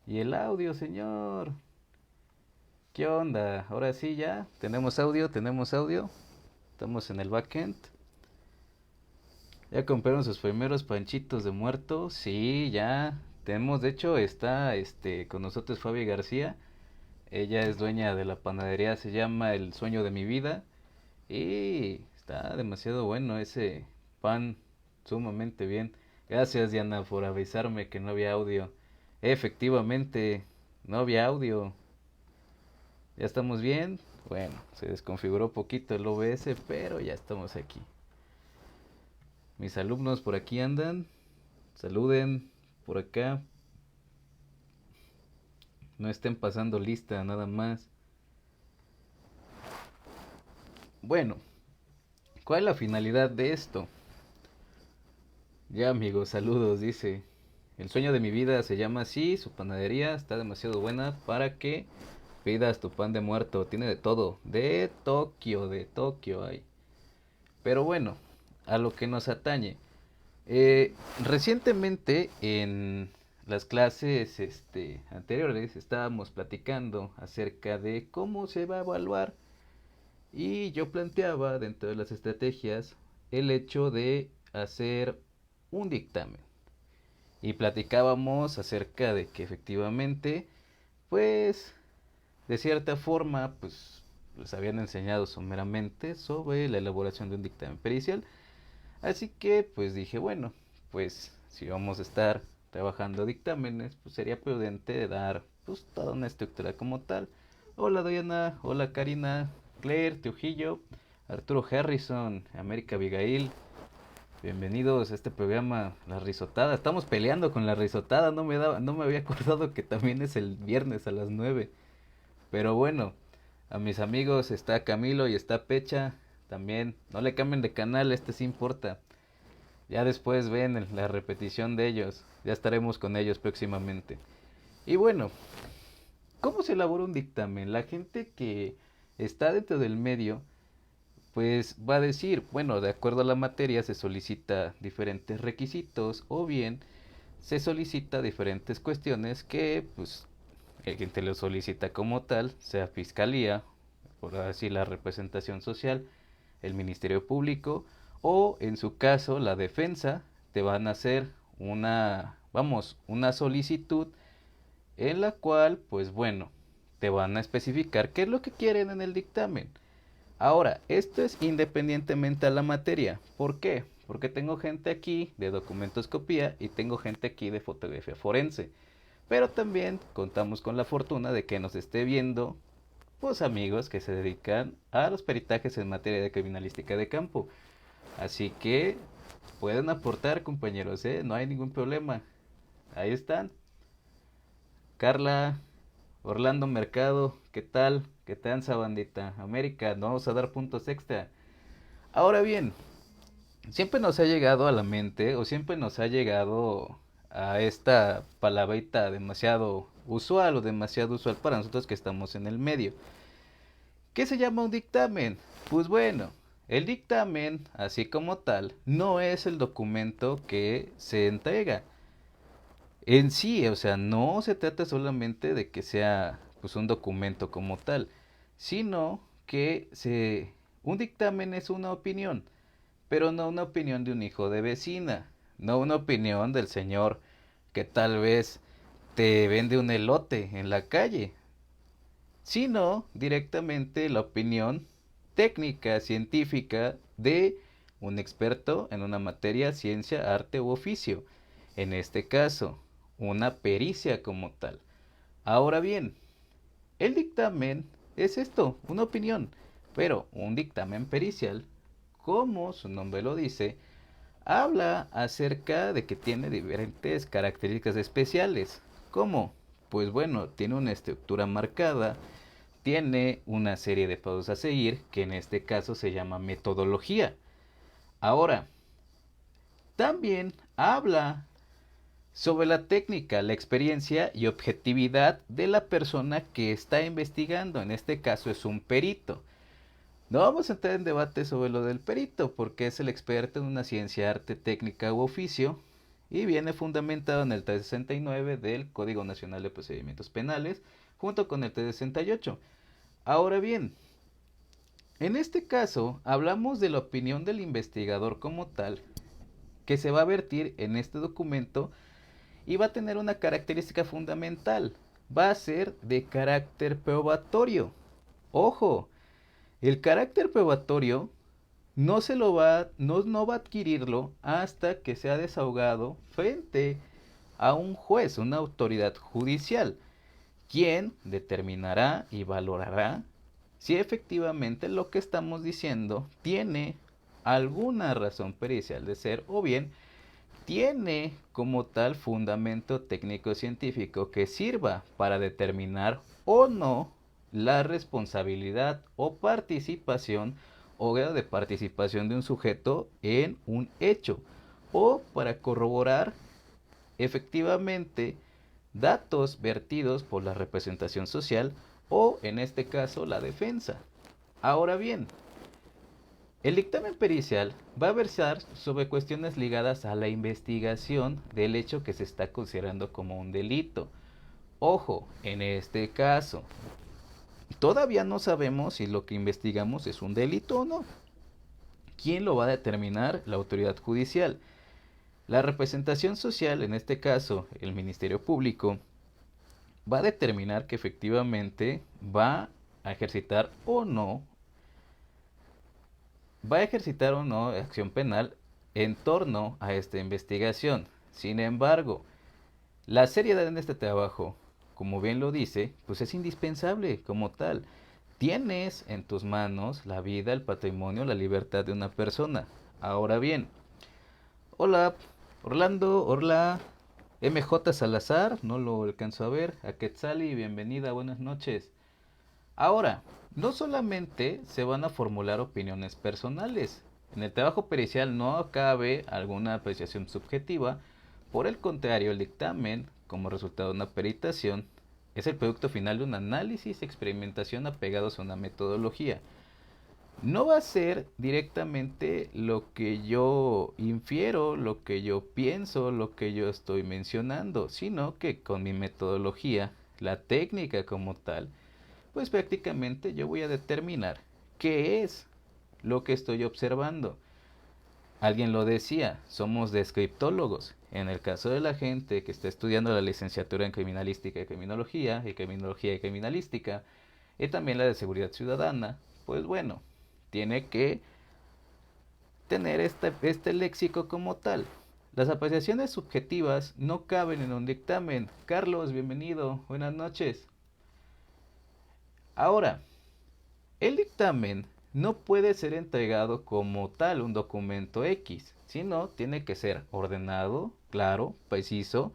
Y el audio, señor. ¿Qué onda? Ahora sí ya. Tenemos audio, tenemos audio. Estamos en el backend. ¿Ya compraron sus primeros panchitos de muerto? Sí, ya. Tenemos, de hecho, está con nosotros Fabi García. Ella es dueña de la panadería, se llama El Sueño de mi Vida. Y está demasiado bueno ese pan, sumamente bien. Gracias, Diana, por avisarme que no había audio. Efectivamente, no había audio. ¿Ya estamos bien? Bueno, se desconfiguró poquito el OBS, pero ya estamos aquí. Mis alumnos por aquí andan. Saluden por acá. No estén pasando lista, nada más. Bueno, ¿cuál es la finalidad de esto? Ya, amigos, saludos, dice. El sueño de mi vida se llama así, su panadería está demasiado buena para que pidas tu pan de muerto. Tiene de todo, de Tokio hay. Pero bueno, a lo que nos atañe. Recientemente en las clases anteriores estábamos platicando acerca de cómo se va a evaluar y yo planteaba dentro de las estrategias el hecho de hacer un dictamen y platicábamos acerca de que efectivamente pues de cierta forma pues les habían enseñado someramente sobre la elaboración de un dictamen pericial. Así que pues dije, bueno, pues si vamos a estar trabajando dictámenes, pues sería prudente dar pues toda una estructura como tal. Hola Diana, hola Karina, Claire, Teujillo, Arturo Harrison, América Abigail, bienvenidos a este programa La Risotada. Estamos peleando con La Risotada, no me había acordado que también es el viernes a las 9. Pero bueno, a mis amigos está Camilo y está Pecha, también, no le cambien de canal, este sí importa. Ya después ven la repetición de ellos. Ya estaremos con ellos próximamente. Y bueno, ¿cómo se elabora un dictamen? La gente que está dentro del medio, pues va a decir, bueno, de acuerdo a la materia se solicita diferentes requisitos o bien se solicita diferentes cuestiones que, pues, el quien te lo solicita como tal, sea fiscalía, por así la representación social, el Ministerio Público o en su caso la defensa te van a hacer una solicitud en la cual pues bueno, te van a especificar qué es lo que quieren en el dictamen. Ahora, esto es independientemente a la materia. ¿Por qué? Porque tengo gente aquí de documentoscopía y tengo gente aquí de fotografía forense. Pero también contamos con la fortuna de que nos esté viendo pues amigos que se dedican a los peritajes en materia de criminalística de campo. Así que pueden aportar, compañeros, ¿eh? No hay ningún problema. Ahí están. Carla, Orlando Mercado, ¿qué tal? ¿Qué tranza, bandita? América, no vamos a dar puntos extra. Ahora bien, siempre nos ha llegado a la mente o siempre nos ha llegado a esta palabrita demasiado usual o demasiado usual para nosotros que estamos en el medio. ¿Qué se llama un dictamen? Pues bueno, el dictamen, así como tal, no es el documento que se entrega. En sí, o sea, no se trata solamente de que sea pues un documento como tal, sino que un dictamen es una opinión, pero no una opinión de un hijo de vecina, no una opinión del señor que tal vez te vende un elote en la calle, sino directamente la opinión técnica, científica de un experto en una materia, ciencia, arte u oficio. En este caso, una pericia como tal. Ahora bien, el dictamen es esto, una opinión, pero un dictamen pericial, como su nombre lo dice, habla acerca de que tiene diferentes características especiales. ¿Cómo? Pues bueno, tiene una estructura marcada, tiene una serie de pasos a seguir, que en este caso se llama metodología. Ahora, también habla sobre la técnica, la experiencia y objetividad de la persona que está investigando. En este caso es un perito. No vamos a entrar en debate sobre lo del perito, porque es el experto en una ciencia, arte, técnica u oficio. y viene fundamentado en el 369 del Código Nacional de Procedimientos Penales, junto con el 368. Ahora bien, en este caso hablamos de la opinión del investigador como tal, que se va a vertir en este documento y va a tener una característica fundamental. Va a ser de carácter probatorio. Ojo, el carácter probatorio no va a adquirirlo hasta que sea desahogado frente a un juez, una autoridad judicial, quien determinará y valorará si efectivamente lo que estamos diciendo tiene alguna razón pericial de ser o bien tiene como tal fundamento técnico científico que sirva para determinar o no la responsabilidad o participación o grado de participación de un sujeto en un hecho o para corroborar efectivamente datos vertidos por la representación social o en este caso la defensa. Ahora bien, el dictamen pericial va a versar sobre cuestiones ligadas a la investigación del hecho que se está considerando como un delito. Ojo, en este caso, todavía no sabemos si lo que investigamos es un delito o no. ¿Quién lo va a determinar? La autoridad judicial. La representación social, en este caso el Ministerio Público, va a determinar que efectivamente va a ejercitar o no acción penal en torno a esta investigación. Sin embargo, la seriedad en este trabajo, como bien lo dice, pues es indispensable como tal. Tienes en tus manos la vida, el patrimonio, la libertad de una persona. Ahora bien, hola, Orlando, hola, MJ Salazar, no lo alcanzo a ver, a Quetzali, bienvenida, buenas noches. Ahora, no solamente se van a formular opiniones personales. En el trabajo pericial no cabe alguna apreciación subjetiva. Por el contrario, el dictamen, como resultado de una peritación, es el producto final de un análisis y experimentación apegados a una metodología. No va a ser directamente lo que yo infiero, lo que yo pienso, lo que yo estoy mencionando, sino que con mi metodología, la técnica como tal, pues prácticamente yo voy a determinar qué es lo que estoy observando. Alguien lo decía, somos descriptólogos. En el caso de la gente que está estudiando la licenciatura en criminalística y criminología y criminalística, y también la de seguridad ciudadana, pues bueno, tiene que tener este léxico como tal. Las apreciaciones subjetivas no caben en un dictamen. Carlos, bienvenido, buenas noches. Ahora, el dictamen no puede ser entregado como tal un documento X, sino tiene que ser ordenado, claro, preciso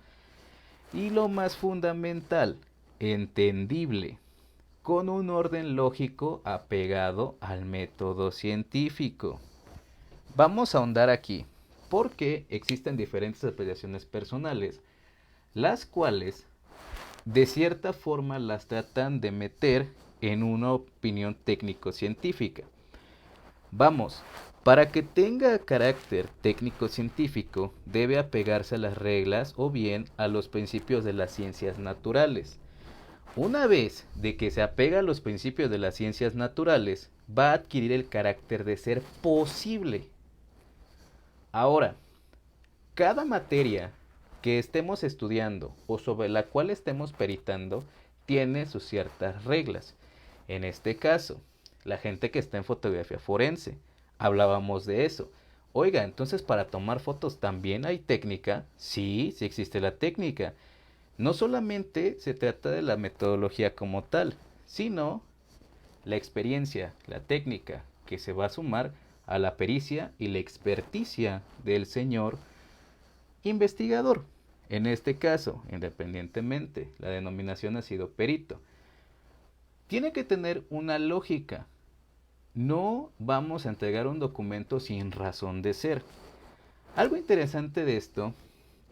y lo más fundamental, entendible, con un orden lógico apegado al método científico. Vamos a ahondar aquí, porque existen diferentes apreciaciones personales, las cuales de cierta forma las tratan de meter en una opinión técnico-científica. Vamos, para que tenga carácter técnico-científico debe apegarse a las reglas o bien a los principios de las ciencias naturales. Una vez de que se apega a los principios de las ciencias naturales, va a adquirir el carácter de ser posible. Ahora, cada materia que estemos estudiando o sobre la cual estemos peritando tiene sus ciertas reglas. En este caso, la gente que está en fotografía forense, hablábamos de eso. Oiga, entonces para tomar fotos también hay técnica. Sí, sí existe la técnica. No solamente se trata de la metodología como tal, sino la experiencia, la técnica que se va a sumar a la pericia y la experticia del señor investigador. En este caso, independientemente, la denominación ha sido perito. Tiene que tener una lógica. No vamos a entregar un documento sin razón de ser. Algo interesante de esto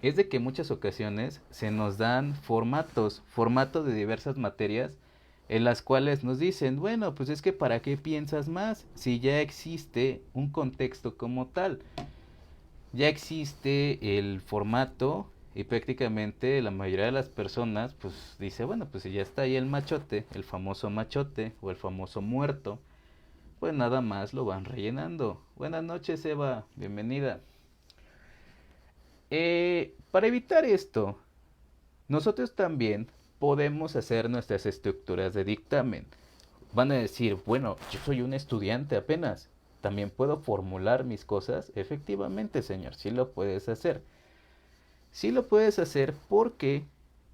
es de que en muchas ocasiones se nos dan formatos de diversas materias en las cuales nos dicen, bueno, pues es que ¿para qué piensas más si ya existe un contexto como tal? ya existe el formato y prácticamente la mayoría de las personas pues dice, bueno, pues si ya está ahí el machote, el famoso machote o el famoso muerto, pues nada más lo van rellenando. Buenas noches, Eva, bienvenida. Para evitar esto, nosotros también podemos hacer nuestras estructuras de dictamen. Van a decir, bueno, yo soy un estudiante apenas, también puedo formular mis cosas. Efectivamente, señor, sí lo puedes hacer. Sí lo puedes hacer porque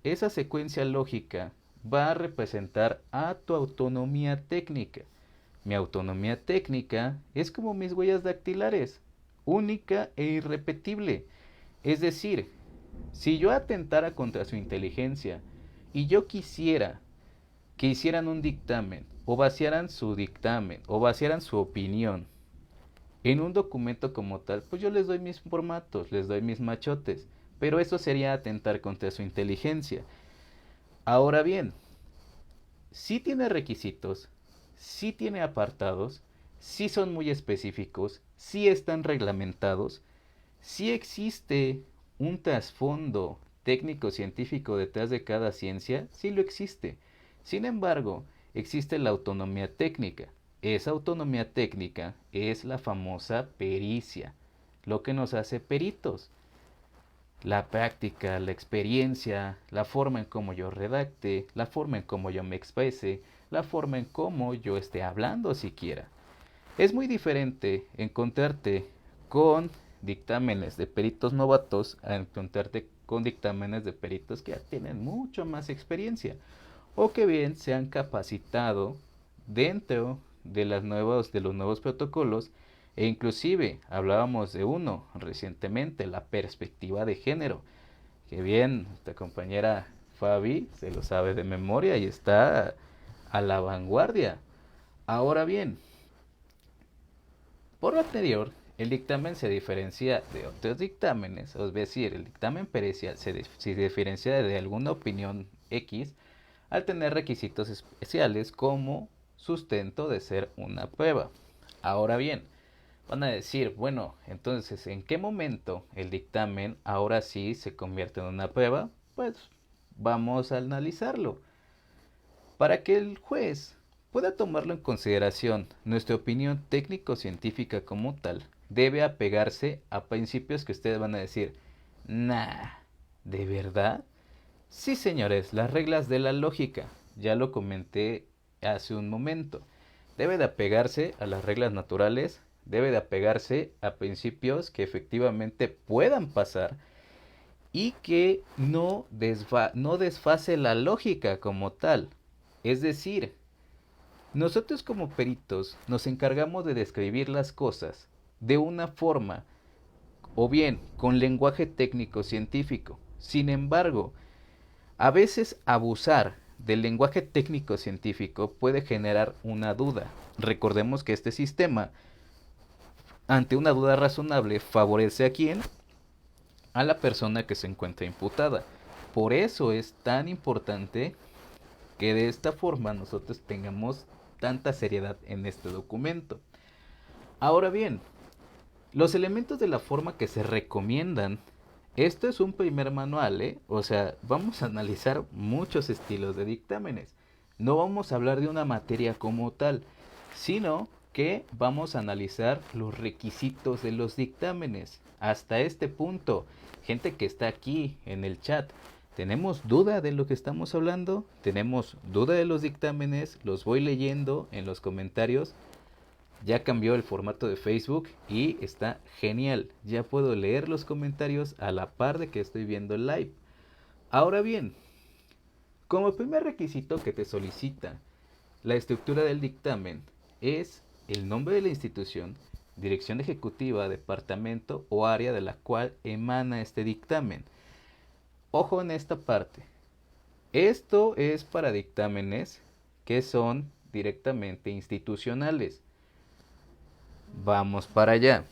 esa secuencia lógica va a representar a tu autonomía técnica. Mi autonomía técnica es como mis huellas dactilares, única e irrepetible. Es decir, si yo atentara contra su inteligencia y yo quisiera que hicieran un dictamen o vaciaran su dictamen o vaciaran su opinión en un documento como tal, pues yo les doy mis formatos, les doy mis machotes, pero eso sería atentar contra su inteligencia. Ahora bien, sí tiene requisitos, sí tiene apartados, sí son muy específicos, sí están reglamentados, sí existe un trasfondo técnico-científico detrás de cada ciencia, sí lo existe. Sin embargo, existe la autonomía técnica. Esa autonomía técnica es la famosa pericia, lo que nos hace peritos. La práctica, la experiencia, la forma en cómo yo redacte, la forma en cómo yo me exprese, la forma en cómo yo esté hablando siquiera. Es muy diferente encontrarte con dictámenes de peritos novatos a encontrarte con dictámenes de peritos que ya tienen mucho más experiencia o que bien se han capacitado dentro de los nuevos protocolos, e inclusive hablábamos de uno recientemente, la perspectiva de género, que bien esta compañera Fabi se lo sabe de memoria y está a la vanguardia. Ahora bien, por lo anterior, el dictamen se diferencia de otros dictámenes, es decir, el dictamen pericial se diferencia de alguna opinión X al tener requisitos especiales como sustento de ser una prueba. Ahora bien, van a decir, bueno, entonces, ¿en qué momento el dictamen ahora sí se convierte en una prueba? Pues vamos a analizarlo. Para que el juez pueda tomarlo en consideración, nuestra opinión técnico-científica como tal debe apegarse a principios que ustedes van a decir, nah, ¿de verdad? Sí, señores, las reglas de la lógica, ya lo comenté hace un momento. Debe de apegarse a las reglas naturales, debe de apegarse a principios que efectivamente puedan pasar y que no desfase la lógica como tal. Es decir, nosotros como peritos nos encargamos de describir las cosas de una forma o bien con lenguaje técnico científico. Sin embargo, a veces abusar del lenguaje técnico científico puede generar una duda. Recordemos que este sistema, ante una duda razonable, favorece a quién? A la persona que se encuentra imputada. Por eso es tan importante que de esta forma nosotros tengamos tanta seriedad en este documento. Ahora bien, los elementos de la forma que se recomiendan, esto es un primer manual, ¿eh? O sea, vamos a analizar muchos estilos de dictámenes. No vamos a hablar de una materia como tal, sino que vamos a analizar los requisitos de los dictámenes. Hasta este punto, gente que está aquí en el chat, ¿tenemos duda de lo que estamos hablando? ¿Tenemos duda de los dictámenes? Los voy leyendo en los comentarios. Ya cambió el formato de Facebook y está genial. Ya puedo leer los comentarios a la par de que estoy viendo el live. Ahora bien, como primer requisito que te solicita la estructura del dictamen es el nombre de la institución, dirección ejecutiva, departamento o área de la cual emana este dictamen. Ojo en esta parte. Esto es para dictámenes que son directamente institucionales. Vamos para allá.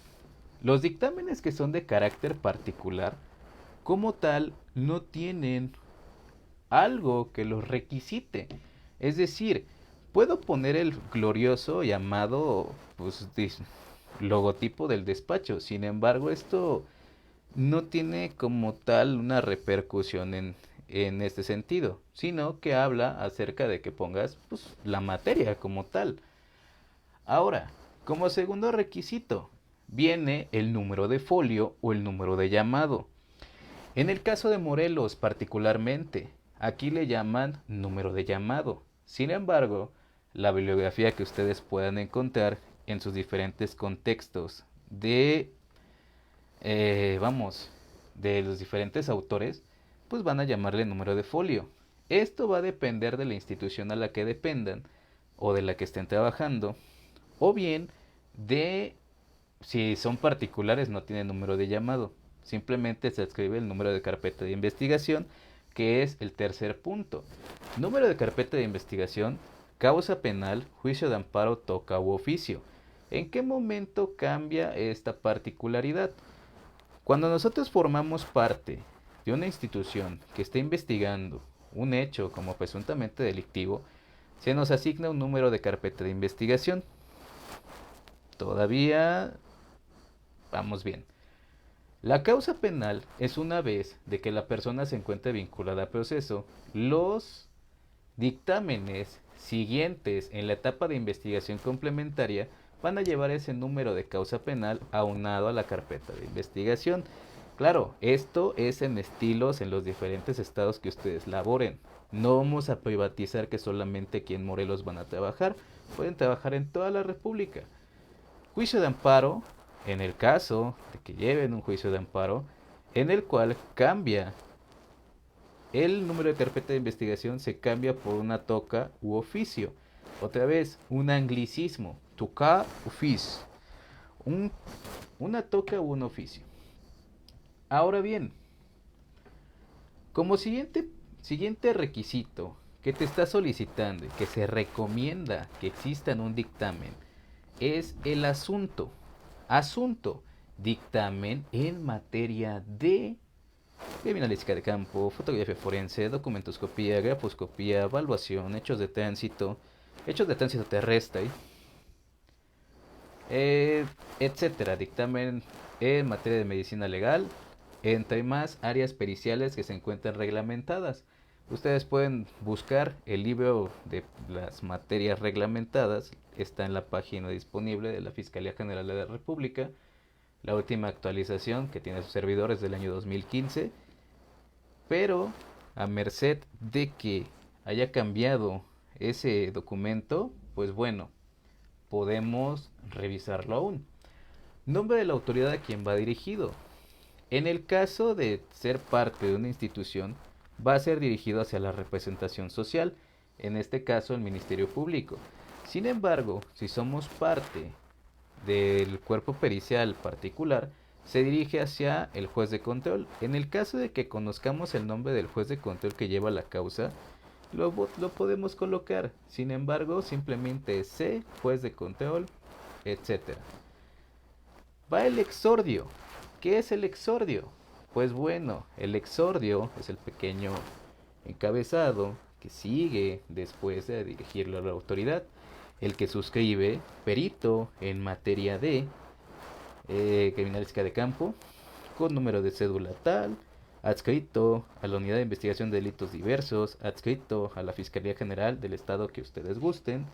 Los dictámenes que son de carácter particular, como tal, no tienen algo que los requisite. Es decir, puedo poner el glorioso llamado, pues, logotipo del despacho. Sin embargo, esto no tiene como tal una repercusión en este sentido, sino que habla acerca de que pongas pues, la materia como tal. Ahora, como segundo requisito, viene el número de folio o el número de llamado. En el caso de Morelos particularmente, aquí le llaman número de llamado. Sin embargo, la bibliografía que ustedes puedan encontrar en sus diferentes contextos vamos, de los diferentes autores, pues van a llamarle número de folio. Esto va a depender de la institución a la que dependan o de la que estén trabajando, o bien de si son particulares no tienen número de llamado. Simplemente se escribe el número de carpeta de investigación, que es el tercer punto. Número de carpeta de investigación, causa penal, juicio de amparo, toca u oficio. ¿En qué momento cambia esta particularidad? Cuando nosotros formamos parte de una institución que está investigando un hecho como presuntamente delictivo, se nos asigna un número de carpeta de investigación. Todavía vamos bien. La causa penal es una vez de que la persona se encuentre vinculada a proceso. Los dictámenes siguientes en la etapa de investigación complementaria van a llevar ese número de causa penal aunado a la carpeta de investigación. Claro, esto es en estilos en los diferentes estados que ustedes laboren. No vamos a privatizar que solamente aquí en Morelos van a trabajar, pueden trabajar en toda la República. Juicio de amparo, en el caso de que lleven un juicio de amparo, en el cual cambia el número de carpeta de investigación, se cambia por una toca u oficio. Otra vez, un anglicismo, toca office, una toca u un oficio. Ahora bien, como siguiente requisito que te está solicitando y que se recomienda que exista en un dictamen es el asunto. Asunto, dictamen en materia de criminalística de campo, fotografía forense, documentoscopía, grafoscopía, evaluación, hechos de tránsito terrestre, etcétera. Dictamen en materia de medicina legal, entre más áreas periciales que se encuentran reglamentadas. Ustedes pueden buscar el libro de las materias reglamentadas, está en la página disponible de la Fiscalía General de la República. La última actualización que tiene sus servidores del año 2015, pero a merced de que haya cambiado ese documento, pues bueno, podemos revisarlo aún. Nombre de la autoridad a quien va dirigido. En el caso de ser parte de una institución, va a ser dirigido hacia la representación social, en este caso el Ministerio Público. Sin embargo, si somos parte del cuerpo pericial particular, se dirige hacia el juez de control. En el caso de que conozcamos el nombre del juez de control que lleva la causa, lo podemos colocar. Sin embargo, simplemente C, juez de control, etc. Va el exordio. ¿Qué es el exordio? Pues bueno, el exordio es el pequeño encabezado que sigue después de dirigirlo a la autoridad, el que suscribe perito en materia de criminalística de campo, con número de cédula tal, adscrito a la Unidad de Investigación de Delitos Diversos, adscrito a la Fiscalía General del Estado que ustedes gusten,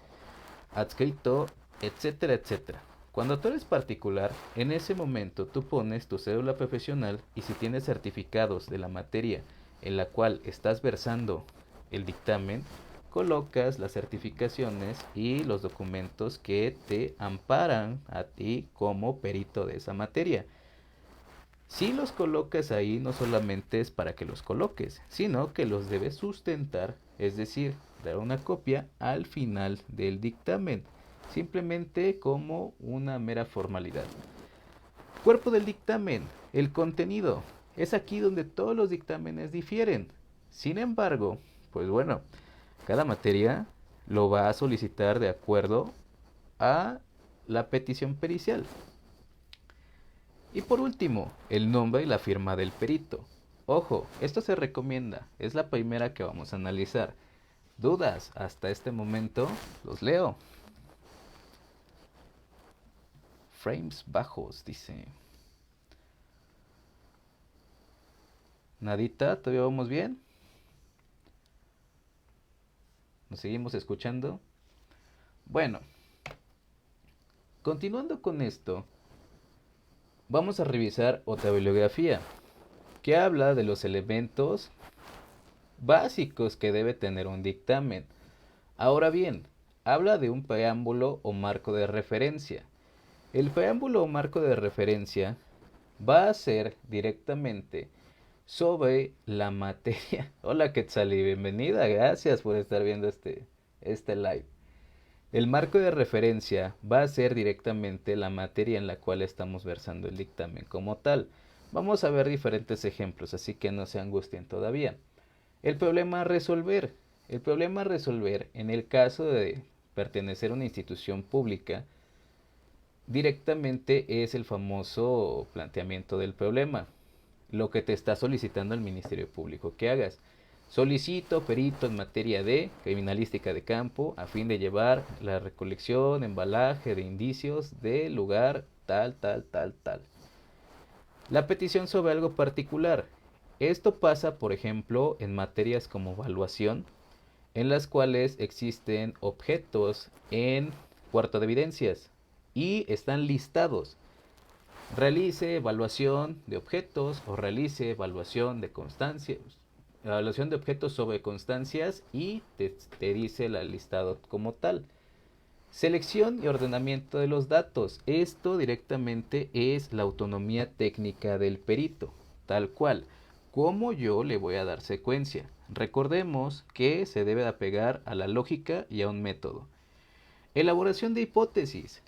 adscrito, etcétera, etcétera. Cuando tú eres particular, en ese momento tú pones tu cédula profesional y si tienes certificados de la materia en la cual estás versando el dictamen, colocas las certificaciones y los documentos que te amparan a ti como perito de esa materia. Si los colocas ahí, no solamente es para que los coloques, sino que los debes sustentar, es decir, dar una copia al final del dictamen, simplemente como una mera formalidad. Cuerpo del dictamen, el contenido. Es aquí donde todos los dictámenes difieren. Sin embargo, pues bueno, cada materia lo va a solicitar de acuerdo a la petición pericial. Y por último, el nombre y la firma del perito. Ojo, esto se recomienda, es la primera que vamos a analizar. ¿Dudas hasta este momento? Los leo. frames bajos, dice. Nadita, ¿todavía vamos bien? ¿Nos seguimos escuchando? Bueno, continuando con esto, vamos a revisar otra bibliografía que habla de los elementos básicos que debe tener un dictamen. Ahora bien, habla de un preámbulo o marco de referencia. El preámbulo o marco de referencia va a ser directamente sobre la materia. Hola Quetzali, bienvenida, gracias por estar viendo este live. El marco de referencia va a ser directamente la materia en la cual estamos versando el dictamen como tal. Vamos a ver diferentes ejemplos, así que no se angustien todavía. El problema a resolver. El problema a resolver en el caso de pertenecer a una institución pública directamente es el famoso planteamiento del problema, lo que te está solicitando el Ministerio Público que hagas. Solicito perito en materia de criminalística de campo a fin de llevar la recolección, embalaje de indicios del lugar tal, tal, tal, tal. La petición sobre algo particular. Esto pasa, por ejemplo, en materias como evaluación, en las cuales existen objetos en cuarto de evidencias y están listados. Realice evaluación de objetos o realice evaluación de constancias, evaluación de objetos sobre constancias y te dice el listado como tal. Selección y ordenamiento de los datos. Esto directamente es la autonomía técnica del perito, tal cual. ¿Cómo yo le voy a dar secuencia? Recordemos que se debe de apegar a la lógica y a un método. Elaboración de hipótesis.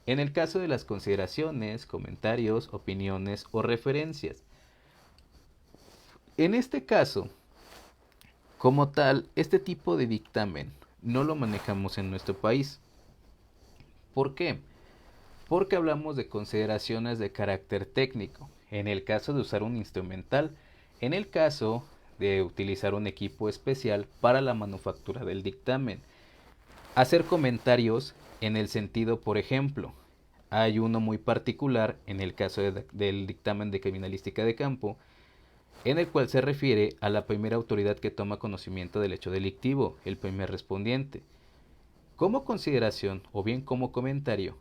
En el caso de las consideraciones, comentarios, opiniones o referencias. En este caso, como tal, este tipo de dictamen no lo manejamos en nuestro país. ¿Por qué? Porque hablamos de consideraciones de carácter técnico, en el caso de usar un instrumental, en el caso de utilizar un equipo especial para la manufactura del dictamen. Hacer comentarios en el sentido, por ejemplo, hay uno muy particular en el caso del dictamen de criminalística de campo, en el cual se refiere a la primera autoridad que toma conocimiento del hecho delictivo, el primer respondiente. Como consideración o bien como comentario,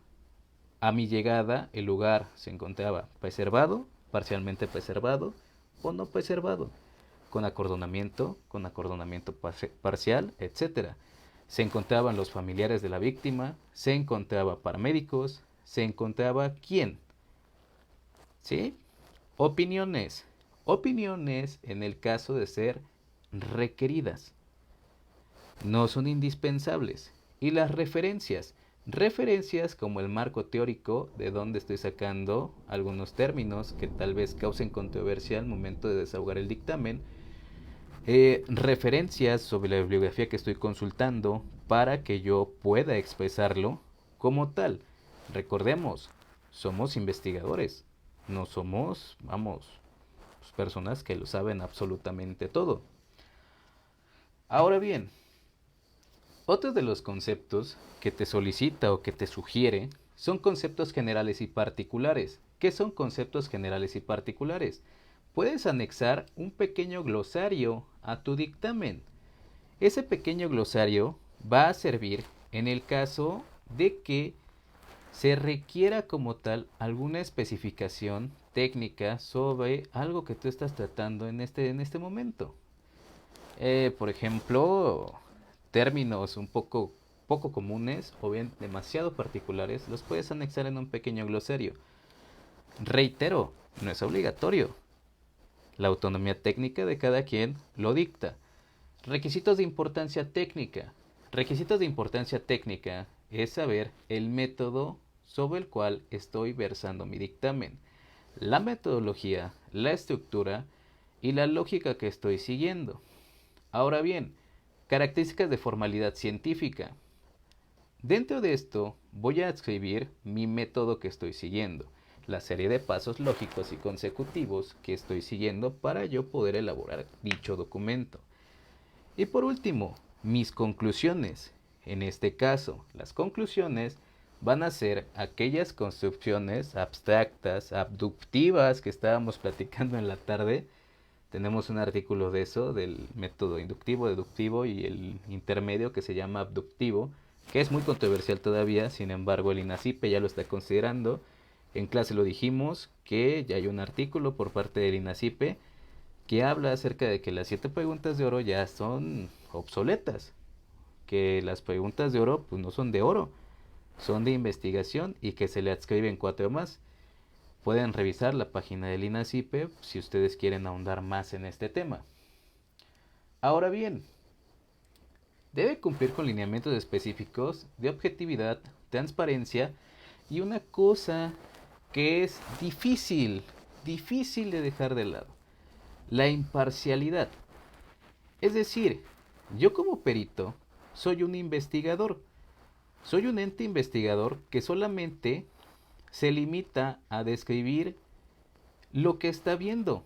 a mi llegada el lugar se encontraba preservado, parcialmente preservado o no preservado, con acordonamiento parcial, etc. Se encontraban los familiares de la víctima, se encontraba paramédicos, se encontraba ¿quién? ¿Sí? Opiniones. Opiniones en el caso de ser requeridas. No son indispensables. Y las referencias. Referencias como el marco teórico de donde estoy sacando algunos términos que tal vez causen controversia al momento de desahogar el dictamen. Referencias sobre la bibliografía que estoy consultando para que yo pueda expresarlo como tal. Recordemos, somos investigadores, no somos, personas que lo saben absolutamente todo. Ahora bien, otro de los conceptos que te solicita o que te sugiere son conceptos generales y particulares. ¿Qué son conceptos generales y particulares? Puedes anexar un pequeño glosario a tu dictamen. Ese pequeño glosario va a servir en el caso de que se requiera como tal alguna especificación técnica sobre algo que tú estás tratando en este momento. Por ejemplo, términos un poco comunes o bien demasiado particulares los puedes anexar en un pequeño glosario. Reitero, no es obligatorio. La autonomía técnica de cada quien lo dicta. Requisitos de importancia técnica. Requisitos de importancia técnica es saber el método sobre el cual estoy versando mi dictamen, la metodología, la estructura y la lógica que estoy siguiendo. Ahora bien, características de formalidad científica. Dentro de esto voy a escribir mi método que estoy siguiendo, la serie de pasos lógicos y consecutivos que estoy siguiendo para yo poder elaborar dicho documento. Y por último, mis conclusiones. En este caso, las conclusiones van a ser aquellas construcciones abstractas, abductivas que estábamos platicando en la tarde. Tenemos un artículo de eso, del método inductivo, deductivo y el intermedio que se llama abductivo, que es muy controversial todavía. Sin embargo, el INACIPE ya lo está considerando. En clase lo dijimos, que ya hay un artículo por parte del INACIPE que habla acerca de que las 7 preguntas de oro ya son obsoletas, que las preguntas de oro pues no son de oro, son de investigación y que se le adscriben 4 más. Pueden revisar la página del INACIPE si ustedes quieren ahondar más en este tema. Ahora bien, debe cumplir con lineamientos específicos de objetividad, transparencia y una cosa que es difícil de dejar de lado: la imparcialidad. Es decir, yo como perito soy un investigador, soy un ente investigador que solamente se limita a describir lo que está viendo,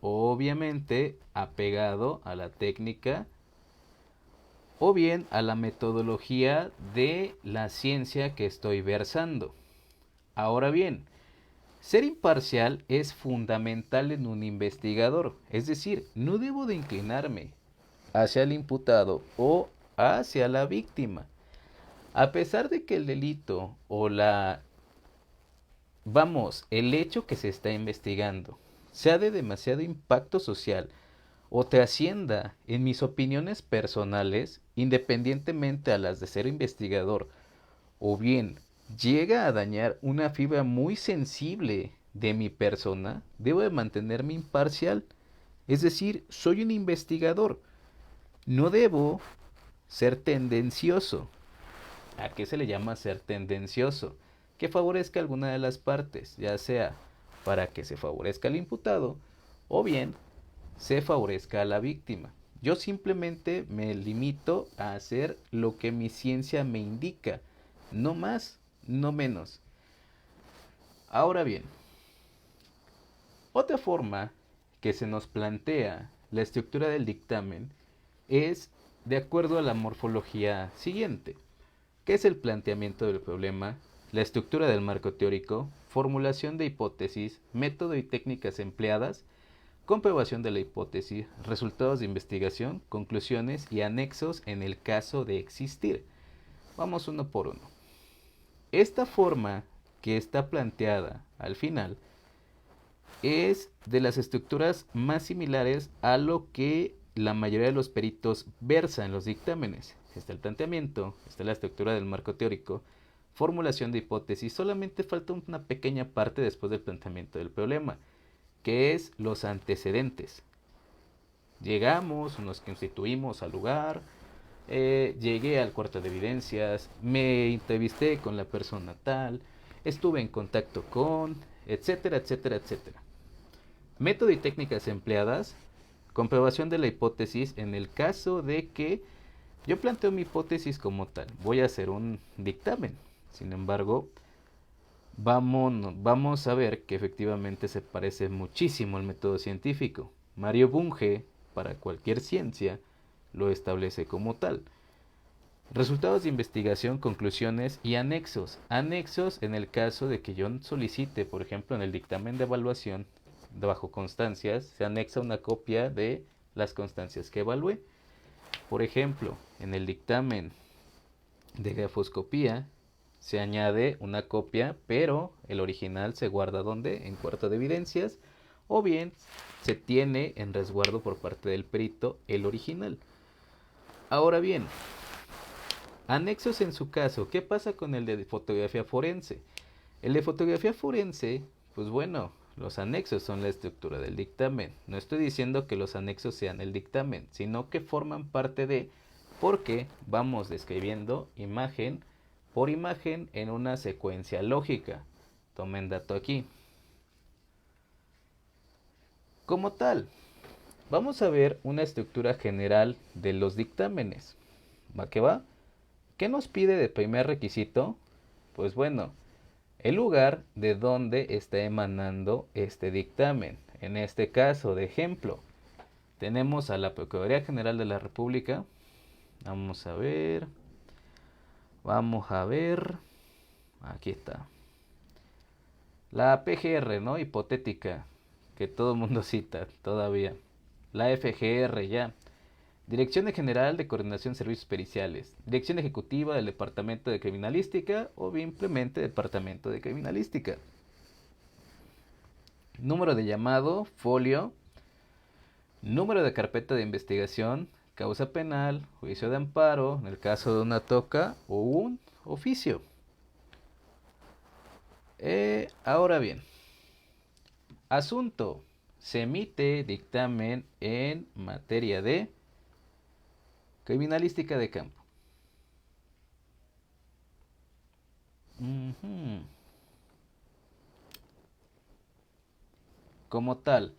obviamente apegado a la técnica o bien a la metodología de la ciencia que estoy versando. Ahora bien, ser imparcial es fundamental en un investigador, es decir, no debo de inclinarme hacia el imputado o hacia la víctima. A pesar de que el delito o el hecho que se está investigando sea de demasiado impacto social o trascienda en mis opiniones personales, independientemente a las de ser investigador, o bien llega a dañar una fibra muy sensible de mi persona, debo de mantenerme imparcial. Es decir, soy un investigador, no debo ser tendencioso. ¿A qué se le llama ser tendencioso? Que favorezca alguna de las partes, ya sea para que se favorezca al imputado o bien se favorezca a la víctima. Yo simplemente me limito a hacer lo que mi ciencia me indica, no más, no menos. Ahora bien, otra forma que se nos plantea la estructura del dictamen es de acuerdo a la morfología siguiente, que es el planteamiento del problema, la estructura del marco teórico, formulación de hipótesis, método y técnicas empleadas, comprobación de la hipótesis, resultados de investigación, conclusiones y anexos en el caso de existir. Vamos uno por uno. Esta forma que está planteada al final es de las estructuras más similares a lo que la mayoría de los peritos versa en los dictámenes. Está el planteamiento, está la estructura del marco teórico, formulación de hipótesis. Solamente falta una pequeña parte después del planteamiento del problema, que es los antecedentes. Llegamos, nos constituimos al lugar, llegué al cuarto de evidencias, me entrevisté con la persona tal, estuve en contacto con, etcétera, etcétera, etcétera. Método y técnicas empleadas, comprobación de la hipótesis en el caso de que yo planteo mi hipótesis como tal. Voy a hacer un dictamen. Sin embargo, vamos a ver que efectivamente se parece muchísimo al método científico. Mario Bunge, para cualquier ciencia, lo establece como tal. Resultados de investigación, conclusiones y anexos. Anexos en el caso de que yo solicite, por ejemplo, en el dictamen de evaluación, bajo constancias, se anexa una copia de las constancias que evalué. Por ejemplo, en el dictamen de grafoscopía se añade una copia, pero el original se guarda ¿dónde? En cuarto de evidencias, o bien se tiene en resguardo por parte del perito el original. Ahora bien, anexos en su caso, ¿qué pasa con el de fotografía forense? El de fotografía forense, pues bueno, los anexos son la estructura del dictamen. No estoy diciendo que los anexos sean el dictamen, sino que forman parte de, porque vamos describiendo imagen por imagen en una secuencia lógica. Tomen dato aquí. Como tal, vamos a ver una estructura general de los dictámenes. ¿Va que va? ¿Qué nos pide de primer requisito? Pues bueno, el lugar de donde está emanando este dictamen. En este caso, de ejemplo, tenemos a la Procuraduría General de la República. Vamos a ver. aquí está. La PGR, ¿no? Hipotética, que todo el mundo cita todavía. La FGR ya. Dirección General de Coordinación de Servicios Periciales. Dirección Ejecutiva del Departamento de Criminalística o simplemente Departamento de Criminalística. Número de llamado, folio. Número de carpeta de investigación, causa penal, juicio de amparo, en el caso de una toca o un oficio. Ahora bien, asunto. Se emite dictamen en materia de criminalística de campo. Como tal,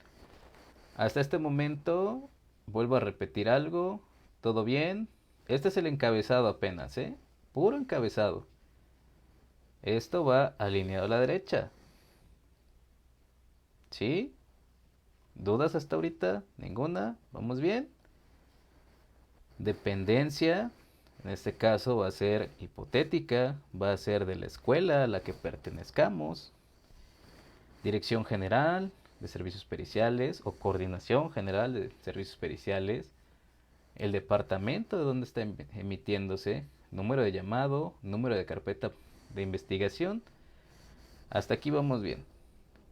hasta este momento, vuelvo a repetir algo, todo bien. Este es el encabezado apenas, ¿eh? Puro encabezado. Esto va alineado a la derecha. ¿Sí? ¿Dudas hasta ahorita? ¿Ninguna? ¿Vamos bien? Dependencia, en este caso va a ser hipotética, va a ser de la escuela a la que pertenezcamos. Dirección General de Servicios Periciales o Coordinación General de Servicios Periciales. El departamento de donde está emitiéndose, número de llamado, número de carpeta de investigación. Hasta aquí vamos bien.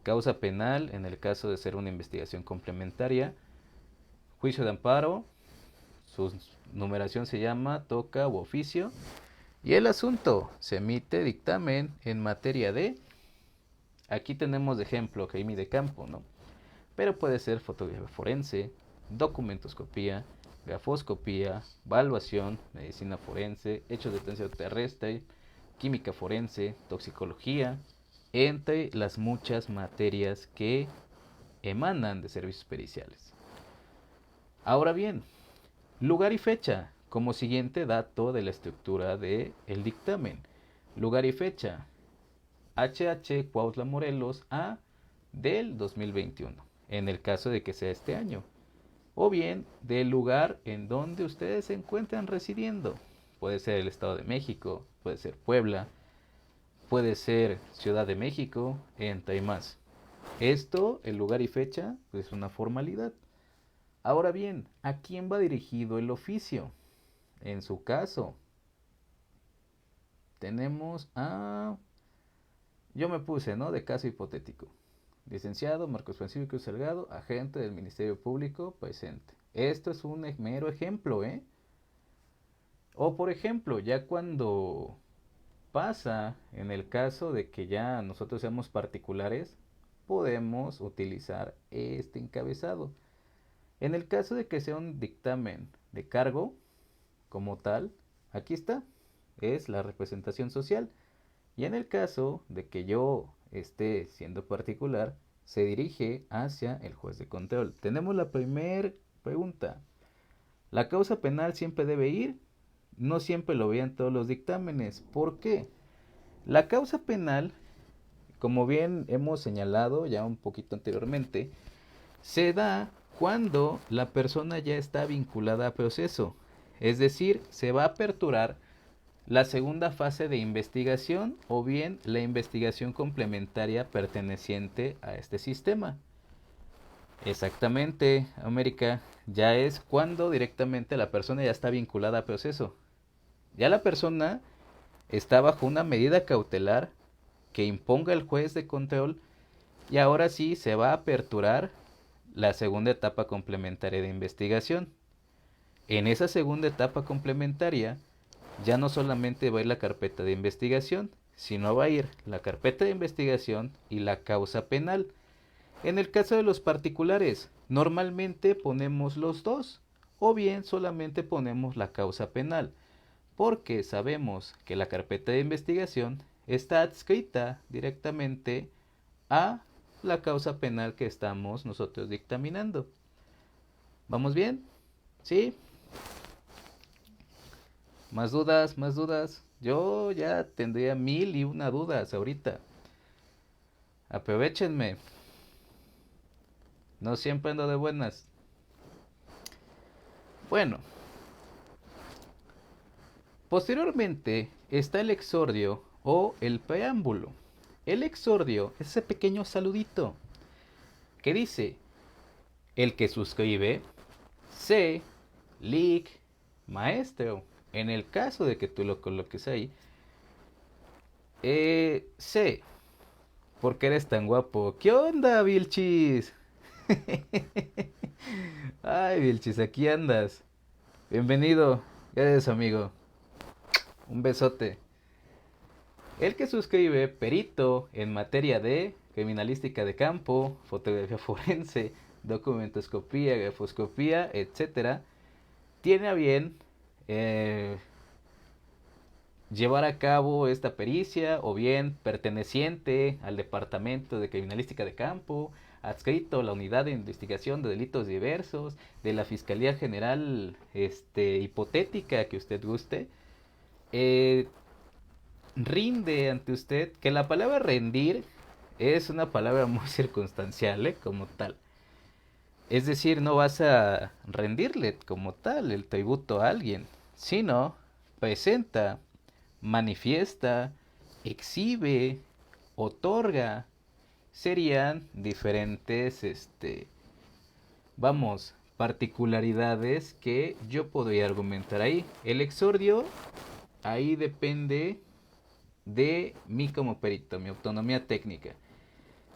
Causa penal en el caso de ser una investigación complementaria. Juicio de amparo, su numeración se llama toca u oficio. Y el asunto, se emite dictamen en materia de... Aquí tenemos de ejemplo crimen de campo, ¿no? Pero puede ser fotografía forense, documentoscopía, grafoscopía, evaluación, medicina forense, hechos de detención terrestre, química forense, toxicología, entre las muchas materias que emanan de servicios periciales. Ahora bien, lugar y fecha como siguiente dato de la estructura del dictamen. Lugar y fecha. HH Cuautla Morelos A del 2021, en el caso de que sea este año. O bien del lugar en donde ustedes se encuentran residiendo. Puede ser el Estado de México, puede ser Puebla, puede ser Ciudad de México, entre más. Esto, el lugar y fecha, es una formalidad. Ahora bien, ¿a quién va dirigido el oficio? En su caso, tenemos a... Yo me puse, ¿no? De caso hipotético. Licenciado Marcos Francisco Salgado, agente del Ministerio Público, presente. Esto es un mero ejemplo, ¿eh? O por ejemplo, ya cuando pasa en el caso de que ya nosotros seamos particulares, podemos utilizar este encabezado. En el caso de que sea un dictamen de cargo, como tal, aquí está, es la representación social. Y en el caso de que yo esté siendo particular, se dirige hacia el juez de control. Tenemos la primera pregunta. ¿La causa penal siempre debe ir? No siempre lo vean todos los dictámenes. ¿Por qué? La causa penal, como bien hemos señalado ya un poquito anteriormente, se da cuando la persona ya está vinculada a proceso. Es decir, se va a aperturar la segunda fase de investigación o bien la investigación complementaria perteneciente a este sistema. Exactamente, América, ya es cuando directamente la persona ya está vinculada a proceso. Ya la persona está bajo una medida cautelar que imponga el juez de control y ahora sí se va a aperturar la segunda etapa complementaria de investigación. En esa segunda etapa complementaria ya no solamente va a ir la carpeta de investigación, sino va a ir la carpeta de investigación y la causa penal. En el caso de los particulares, normalmente ponemos los dos, o bien solamente ponemos la causa penal, porque sabemos que la carpeta de investigación está adscrita directamente a la causa penal que estamos nosotros dictaminando. ¿Vamos bien? ¿Sí? Más dudas, más dudas. Yo ya tendría 1001 dudas ahorita. Aprovechenme. No siempre ando de buenas. Bueno. Posteriormente está el exordio o el preámbulo. El exordio es ese pequeño saludito que dice: el que suscribe, se, lic, maestro. En el caso de que tú lo coloques ahí, sé, porque eres tan guapo. ¿Qué onda, Vilchis? Ay, Vilchis, aquí andas. Bienvenido. Gracias, amigo. Un besote. El que suscribe, perito en materia de criminalística de campo, fotografía forense, documentoscopía, grafoscopía, etcétera, tiene a bien eh, llevar a cabo esta pericia, o bien perteneciente al departamento de criminalística de campo, adscrito a la unidad de investigación de delitos diversos de la Fiscalía General hipotética que usted guste, eh, rinde ante usted, que la palabra rendir es una palabra muy circunstancial, como tal. Es decir, no vas a rendirle como tal el tributo a alguien, sino presenta, manifiesta, exhibe, otorga. Serían diferentes, vamos, particularidades que yo podría argumentar ahí. El exordio, ahí depende de mí como perito, mi autonomía técnica.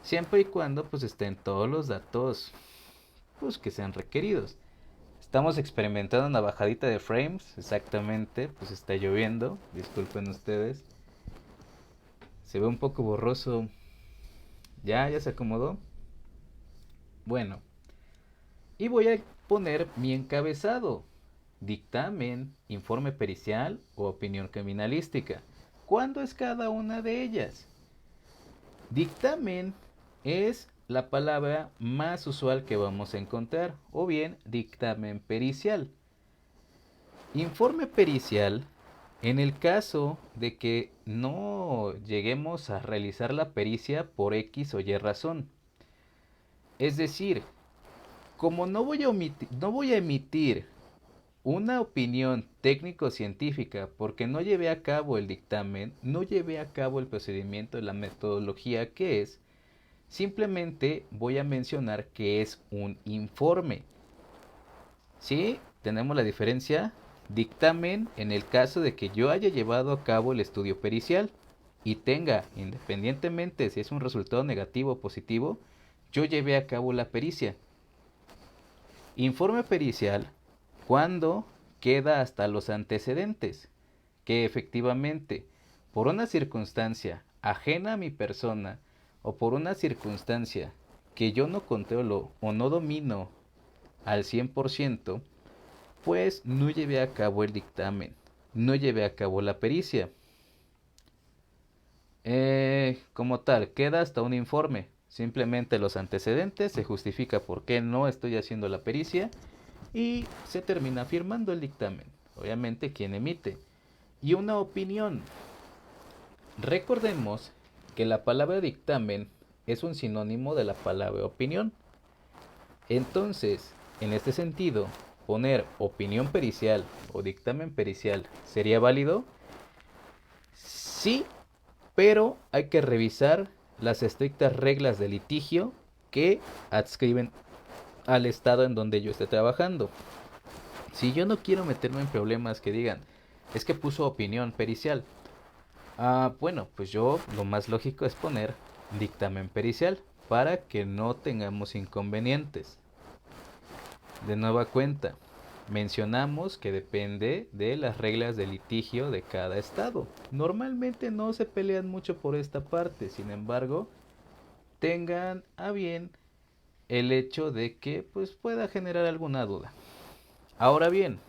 Siempre y cuando pues estén todos los datos pues que sean requeridos. Estamos experimentando una bajadita de frames, exactamente, pues está lloviendo, disculpen ustedes. Se ve un poco borroso. Ya se acomodó. Bueno, y voy a poner mi encabezado: dictamen, informe pericial o opinión criminalística. ¿Cuándo es cada una de ellas? Dictamen es la palabra más usual que vamos a encontrar, o bien dictamen pericial. Informe pericial, en el caso de que no lleguemos a realizar la pericia por X o Y razón. Es decir, como no voy a emitir una opinión técnico-científica porque no llevé a cabo el dictamen, no llevé a cabo el procedimiento, la metodología que es, simplemente voy a mencionar que es un informe. ¿Sí? Tenemos la diferencia. Dictamen en el caso de que yo haya llevado a cabo el estudio pericial y tenga, independientemente si es un resultado negativo o positivo, yo llevé a cabo la pericia. Informe pericial cuando queda hasta los antecedentes, que efectivamente, por una circunstancia ajena a mi persona o por una circunstancia que yo no controlo o no domino al 100%, pues no llevé a cabo el dictamen, no llevé a cabo la pericia. Como tal, queda hasta un informe. Simplemente los antecedentes, se justifica por qué no estoy haciendo la pericia y se termina firmando el dictamen. Obviamente, quien emite. Y una opinión. Recordemos que la palabra dictamen es un sinónimo de la palabra opinión. Entonces, en este sentido, poner opinión pericial o dictamen pericial sería válido. Sí, pero hay que revisar las estrictas reglas de litigio que adscriben al estado en donde yo esté trabajando. Si yo no quiero meterme en problemas que digan, es que puso opinión pericial. Bueno, pues yo lo más lógico es poner dictamen pericial para que no tengamos inconvenientes. De nueva cuenta, mencionamos que depende de las reglas de litigio de cada estado. Normalmente no se pelean mucho por esta parte, sin embargo, tengan a bien el hecho de que pues pueda generar alguna duda. Ahora bien,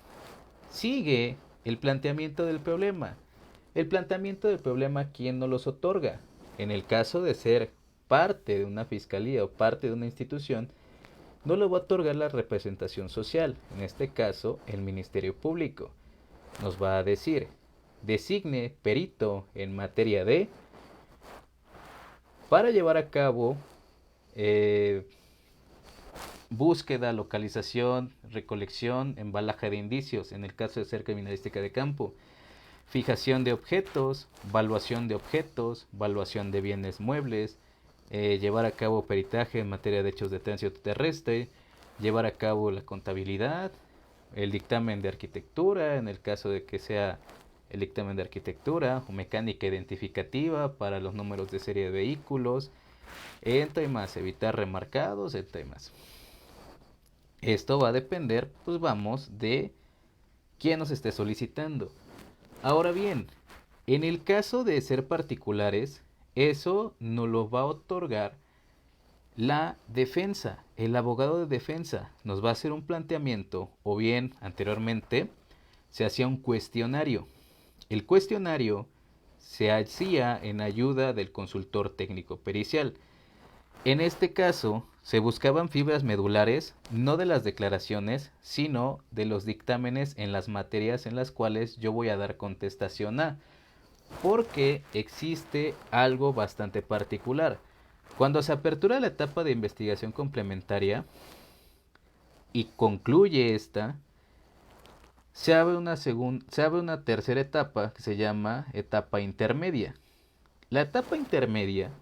sigue el planteamiento del problema. El planteamiento del problema, ¿quién nos los otorga? En el caso de ser parte de una fiscalía o parte de una institución, no lo va a otorgar la representación social, en este caso el Ministerio Público. Nos va a decir: designe perito en materia de, para llevar a cabo búsqueda, localización, recolección, embalaje de indicios, en el caso de ser criminalística de campo. fijación de objetos, valuación de bienes muebles, llevar a cabo peritaje en materia de hechos de tránsito terrestre, llevar a cabo la contabilidad, el dictamen de arquitectura, en el caso de que sea el dictamen de arquitectura, o mecánica identificativa para los números de serie de vehículos, entre más, evitar remarcados, entre más. Esto va a depender, pues vamos, de quién nos esté solicitando. Ahora bien, en el caso de ser particulares, eso nos lo va a otorgar la defensa. El abogado de defensa nos va a hacer un planteamiento, o bien anteriormente se hacía un cuestionario. El cuestionario se hacía en ayuda del consultor técnico pericial. En este caso, se buscaban fibras medulares, no de las declaraciones, sino de los dictámenes en las materias en las cuales yo voy a dar contestación a, porque existe algo bastante particular. Cuando se apertura la etapa de investigación complementaria y concluye esta, se abre una tercera etapa que se llama etapa intermedia. La etapa intermedia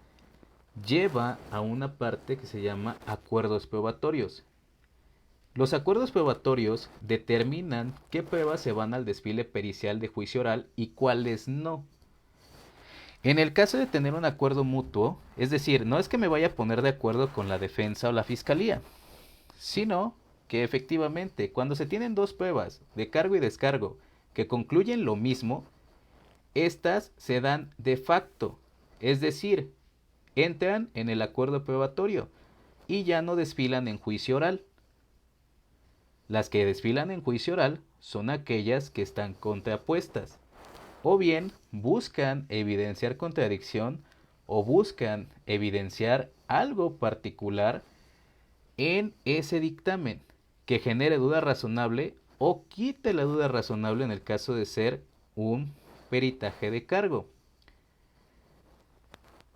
lleva a una parte que se llama acuerdos probatorios. Los acuerdos probatorios determinan qué pruebas se van al desfile pericial de juicio oral y cuáles no. En el caso de tener un acuerdo mutuo, es decir, no es que me vaya a poner de acuerdo con la defensa o la fiscalía, sino que efectivamente cuando se tienen dos pruebas de cargo y descargo que concluyen lo mismo, estas se dan de facto, es decir, entran en el acuerdo probatorio y ya no desfilan en juicio oral. Las que desfilan en juicio oral son aquellas que están contrapuestas, o bien buscan evidenciar contradicción o buscan evidenciar algo particular en ese dictamen que genere duda razonable o quite la duda razonable en el caso de ser un peritaje de cargo.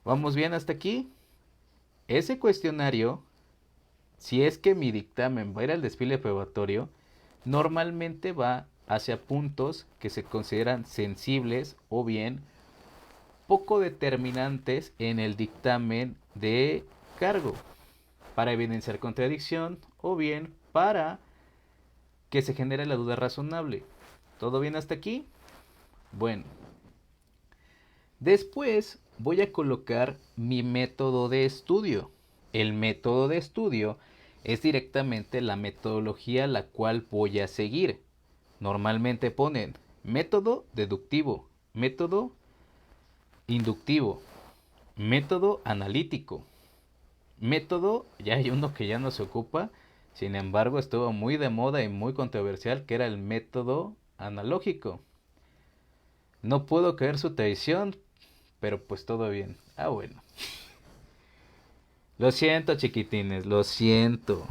¿Vamos bien hasta aquí? Ese cuestionario, si es que mi dictamen va a ir al desfile probatorio, normalmente va hacia puntos que se consideran sensibles o bien poco determinantes en el dictamen de cargo, para evidenciar contradicción o bien para que se genere la duda razonable. ¿Todo bien hasta aquí? Bueno, después voy a colocar mi método de estudio. El método de estudio es directamente la metodología la cual voy a seguir. Normalmente ponen método deductivo, método inductivo, método analítico, método, ya hay uno que ya no se ocupa, sin embargo estuvo muy de moda y muy controversial, que era el método analógico. No puedo creer su traición, pero pues todo bien. Ah, bueno. Lo siento, chiquitines, lo siento.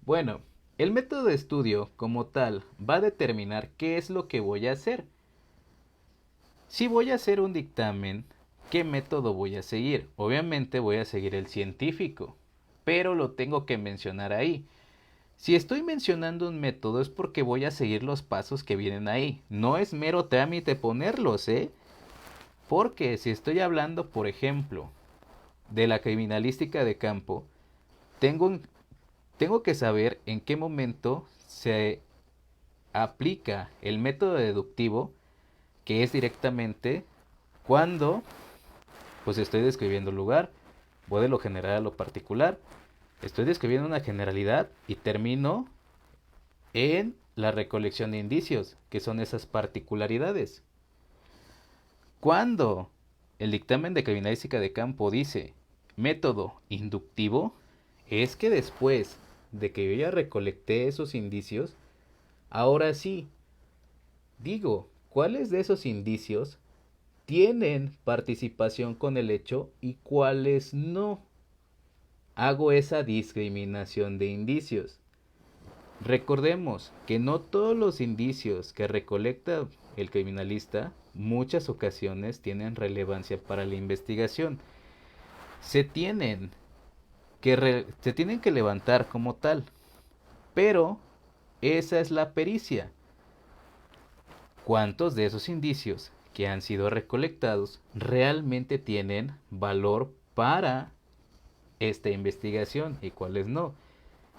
Bueno, el método de estudio como tal va a determinar qué es lo que voy a hacer. Si voy a hacer un dictamen, ¿qué método voy a seguir? Obviamente voy a seguir el científico, pero lo tengo que mencionar ahí. Si estoy mencionando un método es porque voy a seguir los pasos que vienen ahí. No es mero trámite ponerlos, ¿eh? Porque si estoy hablando, por ejemplo, de la criminalística de campo, tengo, tengo que saber en qué momento se aplica el método deductivo, que es directamente cuando pues estoy describiendo el lugar, voy de lo general a lo particular, estoy describiendo una generalidad y termino en la recolección de indicios, que son esas particularidades. Cuando el dictamen de criminalística de campo dice método inductivo, es que después de que yo ya recolecté esos indicios, ahora sí, digo, ¿cuáles de esos indicios tienen participación con el hecho y cuáles no? Hago esa discriminación de indicios. Recordemos que no todos los indicios que recolecta el criminalista muchas ocasiones tienen relevancia para la investigación. Se tienen se tienen que levantar como tal, pero esa es la pericia. cuántos de esos indicios que han sido recolectados realmente tienen valor para esta investigación y cuáles no.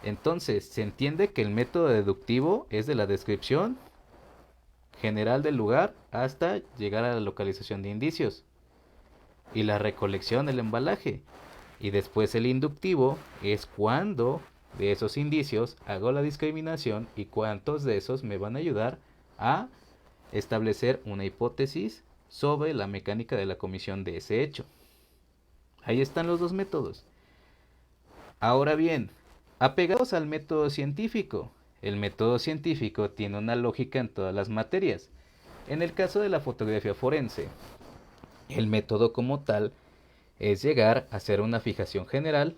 Entonces, se entiende que el método deductivo es de la descripción general del lugar hasta llegar a la localización de indicios y la recolección del embalaje. Y después el inductivo es cuando de esos indicios hago la discriminación y cuántos de esos me van a ayudar a establecer una hipótesis sobre la mecánica de la comisión de ese hecho. Ahí están los dos métodos. Ahora bien, apegados al método científico. El método científico tiene una lógica en todas las materias. En el caso de la fotografía forense, el método como tal es llegar a hacer una fijación general,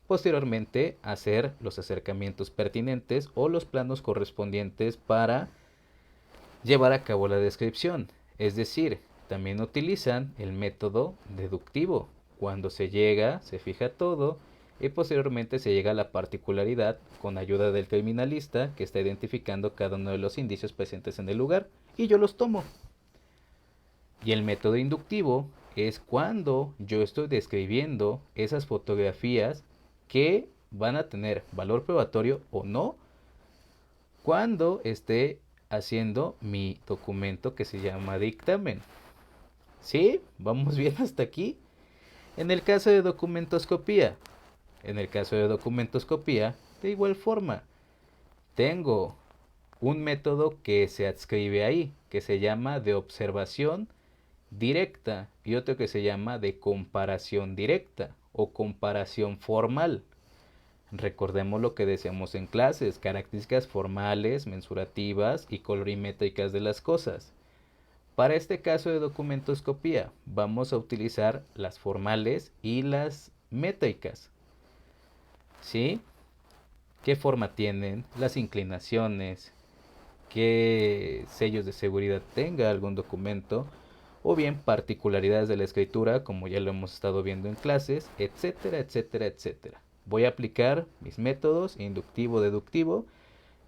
posteriormente hacer los acercamientos pertinentes o los planos correspondientes para llevar a cabo la descripción. Es decir, también utilizan el método deductivo. Cuando se llega, se fija todo y posteriormente se llega a la particularidad con ayuda del criminalista que está identificando cada uno de los indicios presentes en el lugar y yo los tomo. Y el método inductivo es cuando yo estoy describiendo esas fotografías que van a tener valor probatorio o no cuando esté haciendo mi documento que se llama dictamen. ¿Sí? ¿Vamos bien hasta aquí? En el caso de documentoscopía, de igual forma, tengo un método que se adscribe ahí, que se llama de observación directa y otro que se llama de comparación directa o comparación formal. Recordemos lo que decíamos en clases, características formales, mensurativas y colorimétricas de las cosas. Para este caso de documentoscopía vamos a utilizar las formales y las métricas. ¿Sí? ¿Qué forma tienen? Las inclinaciones, qué sellos de seguridad tenga algún documento, o bien particularidades de la escritura, como ya lo hemos estado viendo en clases, etcétera, etcétera, etcétera. Voy a aplicar mis métodos inductivo-deductivo,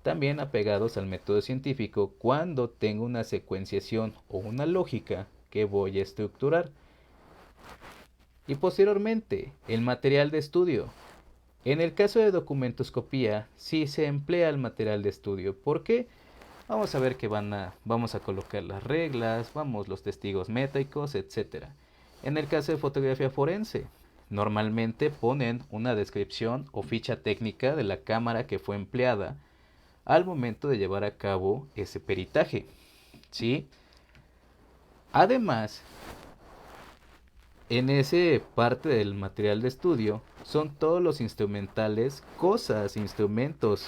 también apegados al método científico, cuando tengo una secuenciación o una lógica que voy a estructurar. Y posteriormente, el material de estudio. En el caso de documentoscopía, sí se emplea el material de estudio. ¿Por qué? Vamos a ver que vamos a colocar las reglas, los testigos métricos, etc. En el caso de fotografía forense, normalmente ponen una descripción o ficha técnica de la cámara que fue empleada al momento de llevar a cabo ese peritaje, ¿sí? Además, en ese parte del material de estudio son todos los instrumentales, cosas, instrumentos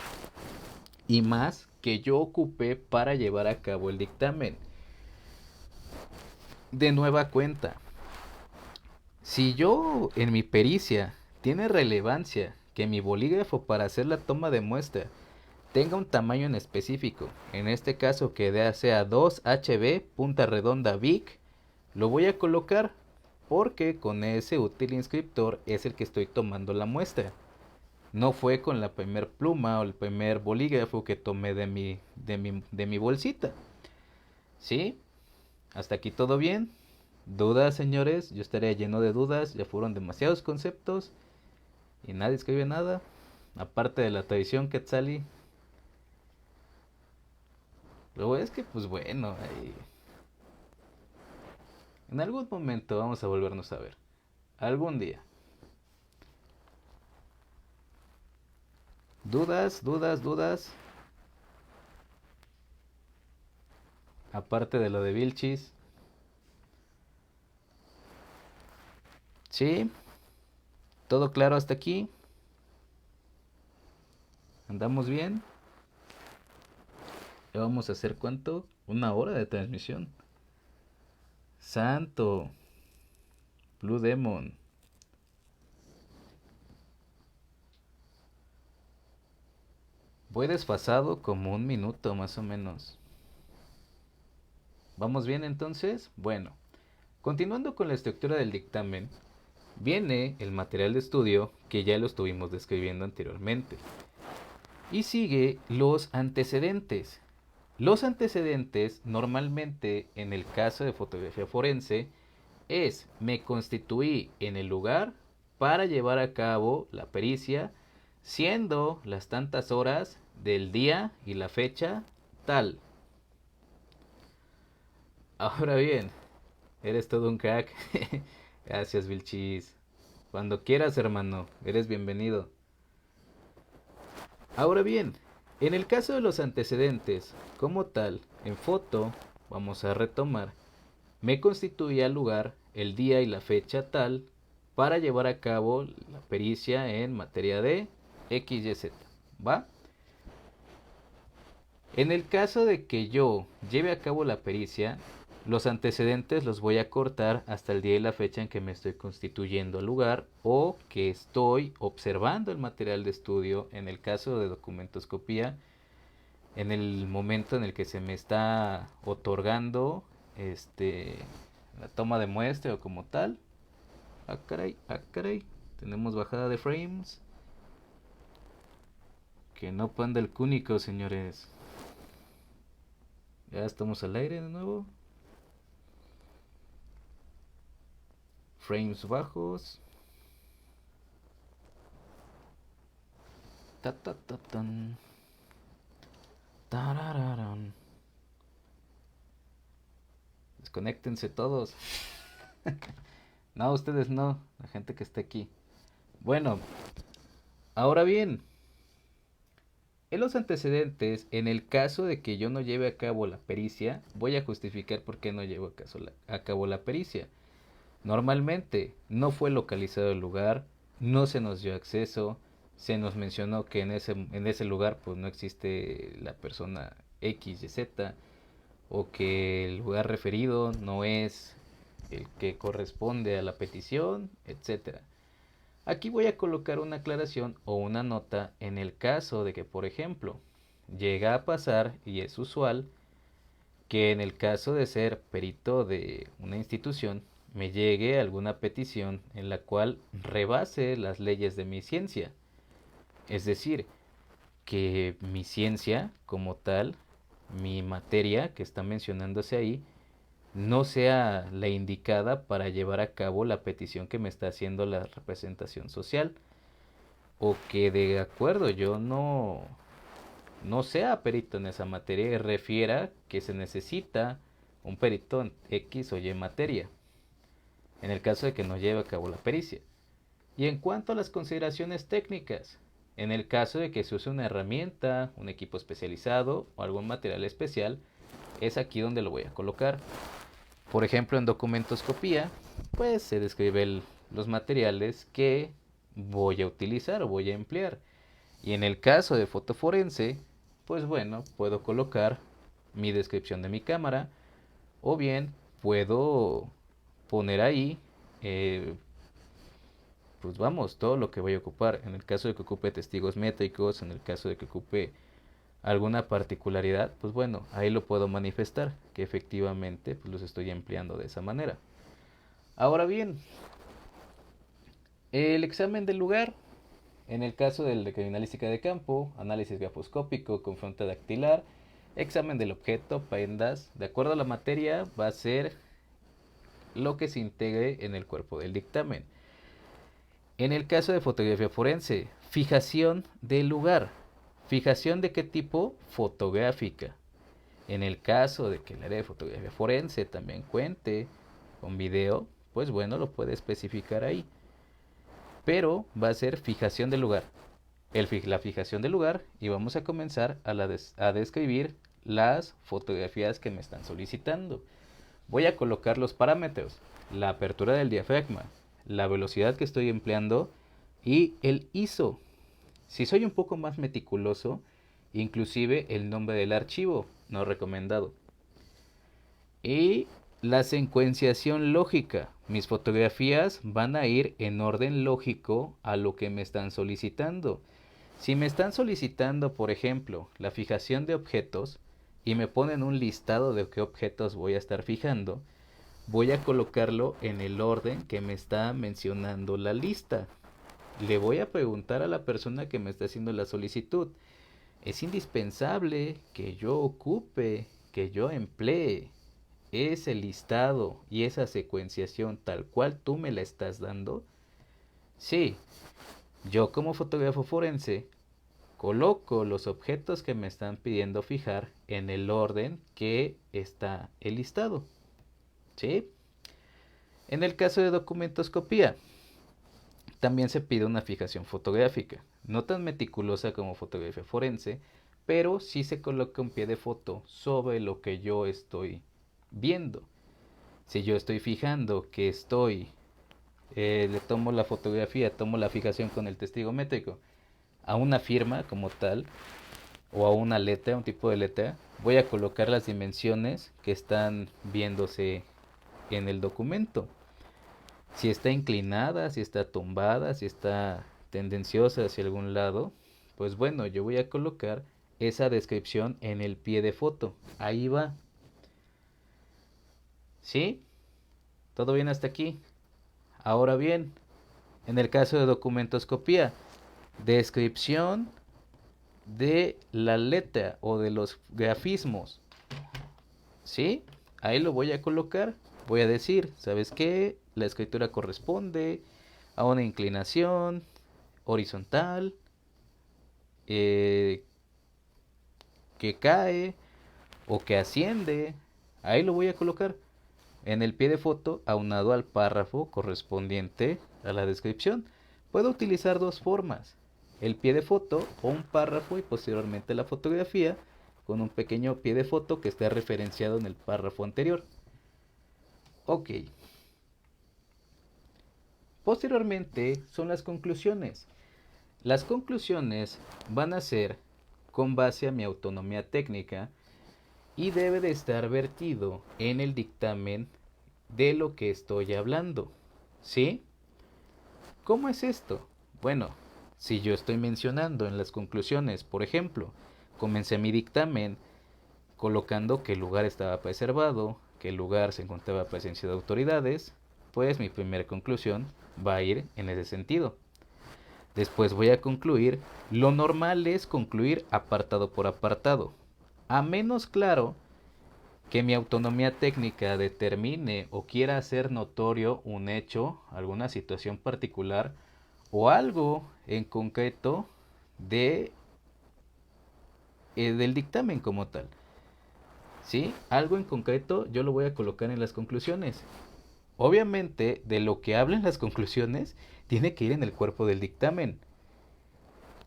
y más que yo ocupé para llevar a cabo el dictamen. De nueva cuenta, si yo en mi pericia tiene relevancia que mi bolígrafo para hacer la toma de muestra tenga un tamaño en específico, en este caso que sea 2HB punta redonda Bic, lo voy a colocar porque con ese útil inscriptor es el que estoy tomando la muestra. No fue con la primer pluma o el primer bolígrafo que tomé de mi bolsita. ¿Sí? ¿Hasta aquí todo bien? ¿Dudas, señores? Yo estaría lleno de dudas, ya fueron demasiados conceptos y nadie escribe nada. Aparte de la tradición Quetzali. Pero es que, pues bueno, en algún momento vamos a volvernos a ver. Algún día. ¿Dudas, dudas, dudas? Aparte de lo de Vilchis. ¿Sí? ¿Todo claro hasta aquí? ¿Andamos bien? ¿Ya vamos a hacer cuánto? 1 hora de transmisión. Santo. Blue Demon. Voy desfasado como 1 minuto más o menos. ¿Vamos bien entonces? Bueno, continuando con la estructura del dictamen, viene el material de estudio que ya lo estuvimos describiendo anteriormente. Y sigue los antecedentes. Los antecedentes, normalmente en el caso de fotografía forense, es me constituí en el lugar para llevar a cabo la pericia, siendo las tantas horas del día y la fecha tal. Ahora bien, eres todo un crack. Gracias, Vilchis. Cuando quieras, hermano, eres bienvenido. Ahora bien, en el caso de los antecedentes, como tal, en foto, vamos a retomar, me constituía el lugar, el día y la fecha tal para llevar a cabo la pericia en materia de XYZ. ¿Va? En el caso de que yo lleve a cabo la pericia, los antecedentes los voy a cortar hasta el día y la fecha en que me estoy constituyendo al lugar o que estoy observando el material de estudio. En el caso de documentoscopía, en el momento en el que se me está otorgando la toma de muestra o como tal. Ah, caray, ah, caray. Tenemos bajada de frames. Que no panda el cúnico, señores. Ya estamos al aire de nuevo. Frames bajos. Ta ta ta tan. Tarararán. Desconéctense todos. No, ustedes no. La gente que está aquí. Bueno, ahora bien. En los antecedentes, en el caso de que yo no lleve a cabo la pericia, voy a justificar por qué no llevo a cabo la pericia. Normalmente no fue localizado el lugar, no se nos dio acceso, se nos mencionó que en ese lugar pues no existe la persona X y Z o que el lugar referido no es el que corresponde a la petición, etcétera. Aquí voy a colocar una aclaración o una nota en el caso de que, por ejemplo, llega a pasar y es usual que en el caso de ser perito de una institución me llegue alguna petición en la cual rebase las leyes de mi ciencia. Es decir, que mi ciencia como tal, mi materia que está mencionándose ahí, no sea la indicada para llevar a cabo la petición que me está haciendo la representación social. O que de acuerdo yo no sea perito en esa materia y refiera que se necesita un perito en X o Y materia, en el caso de que no lleve a cabo la pericia. Y en cuanto a las consideraciones técnicas, en el caso de que se use una herramienta, un equipo especializado o algún material especial, es aquí donde lo voy a colocar. Por ejemplo, en documentoscopía, pues se describe los materiales que voy a utilizar o voy a emplear. Y en el caso de fotoforense, pues bueno, puedo colocar mi descripción de mi cámara o bien puedo poner ahí, pues vamos, todo lo que voy a ocupar. En el caso de que ocupe testigos métricos, en el caso de que ocupe alguna particularidad, pues bueno, ahí lo puedo manifestar, que efectivamente pues los estoy empleando de esa manera. Ahora bien, el examen del lugar, en el caso del de criminalística de campo, análisis grafoscópico, confronta dactilar, examen del objeto, PENDAS, de acuerdo a la materia, va a ser lo que se integre en el cuerpo del dictamen. En el caso de fotografía forense, fijación del lugar. ¿Fijación de qué tipo? Fotográfica. En el caso de que el área de fotografía forense también cuente con video, pues bueno, lo puede especificar ahí. Pero va a ser fijación del lugar. La fijación del lugar y vamos a comenzar a describir las fotografías que me están solicitando. Voy a colocar los parámetros, la apertura del diafragma, la velocidad que estoy empleando y el ISO. Si soy un poco más meticuloso, inclusive el nombre del archivo, no recomendado. Y la secuenciación lógica. Mis fotografías van a ir en orden lógico a lo que me están solicitando. Si me están solicitando, por ejemplo, la fijación de objetos y me ponen un listado de qué objetos voy a estar fijando, voy a colocarlo en el orden que me está mencionando la lista. Le voy a preguntar a la persona que me está haciendo la solicitud, Es indispensable que yo ocupe, que yo emplee ese listado y esa secuenciación tal cual tú me la estás dando. Sí, yo como fotógrafo forense coloco los objetos que me están pidiendo fijar en el orden que está el listado. ¿Sí? En el caso de documentoscopía, también se pide una fijación fotográfica, no tan meticulosa como fotografía forense, pero sí se coloca un pie de foto sobre lo que yo estoy viendo. Si yo estoy fijando que le tomo la fotografía, tomo la fijación con el testigo métrico a una firma como tal, o a una letra, un tipo de letra, voy a colocar las dimensiones que están viéndose en el documento. Si está inclinada, si está tumbada, si está tendenciosa hacia algún lado, pues bueno, yo voy a colocar esa descripción en el pie de foto. Ahí va. ¿Sí? ¿Todo bien hasta aquí? Ahora bien, en el caso de documentoscopía, descripción de la letra o de los grafismos. ¿Sí? Ahí lo voy a colocar. Voy a decir, ¿sabes qué? La escritura corresponde a una inclinación horizontal eh, que cae o que asciende. Ahí lo voy a colocar en el pie de foto aunado al párrafo correspondiente a la descripción. Puedo utilizar dos formas, el pie de foto o un párrafo y posteriormente la fotografía con un pequeño pie de foto que esté referenciado en el párrafo anterior. Ok. Posteriormente son las conclusiones. Las conclusiones van a ser con base a mi autonomía técnica y debe de estar vertido en el dictamen de lo que estoy hablando. ¿Sí? ¿Cómo es esto? Bueno, si yo estoy mencionando en las conclusiones, por ejemplo, comencé mi dictamen colocando que el lugar estaba preservado, que el lugar se encontraba presencia de autoridades, pues mi primera conclusión va a ir en ese sentido. Después voy a concluir, lo normal es concluir apartado por apartado, a menos claro que mi autonomía técnica determine o quiera hacer notorio un hecho, alguna situación particular o algo en concreto de, del dictamen como tal. ¿Sí? Algo en concreto yo lo voy a colocar en las conclusiones. Obviamente, de lo que hablan las conclusiones, tiene que ir en el cuerpo del dictamen.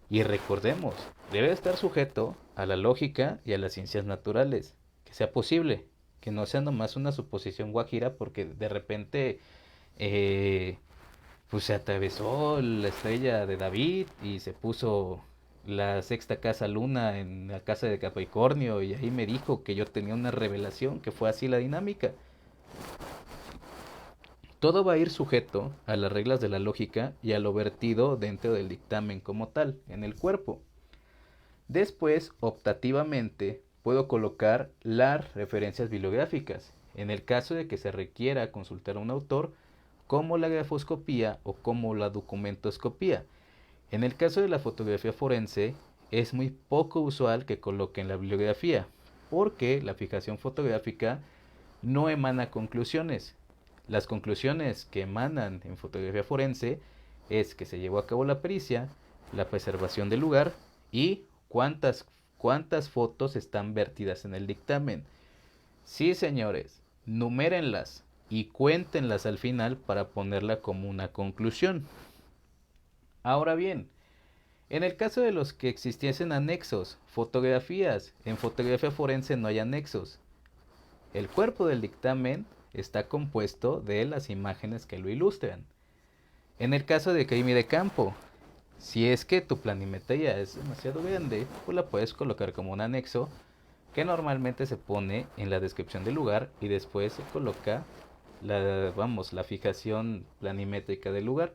Y recordemos, debe estar sujeto a la lógica y a las ciencias naturales. Que sea posible, que no sea nomás una suposición guajira porque de repente eh, pues se atravesó la estrella de David y se puso la sexta casa luna en la casa de Capricornio y ahí me dijo que yo tenía una revelación, que fue así la dinámica. Todo va a ir sujeto a las reglas de la lógica y a lo vertido dentro del dictamen como tal, en el cuerpo. Después, optativamente, puedo colocar las referencias bibliográficas, en el caso de que se requiera consultar a un autor, como la grafoscopía o como la documentoscopía. En el caso de la fotografía forense, es muy poco usual que coloquen la bibliografía, porque la fijación fotográfica no emana conclusiones. Las conclusiones que emanan en fotografía forense es que se llevó a cabo la pericia, la preservación del lugar y cuántas fotos están vertidas en el dictamen. Sí, señores, numérenlas y cuéntenlas al final para ponerla como una conclusión. Ahora bien, en el caso de los que existiesen anexos, fotografías, en fotografía forense no hay anexos. El cuerpo del dictamen está compuesto de las imágenes que lo ilustran. En el caso de crimen de campo, si es que tu planimetría es demasiado grande, pues la puedes colocar como un anexo que normalmente se pone en la descripción del lugar y después se coloca la fijación planimétrica del lugar.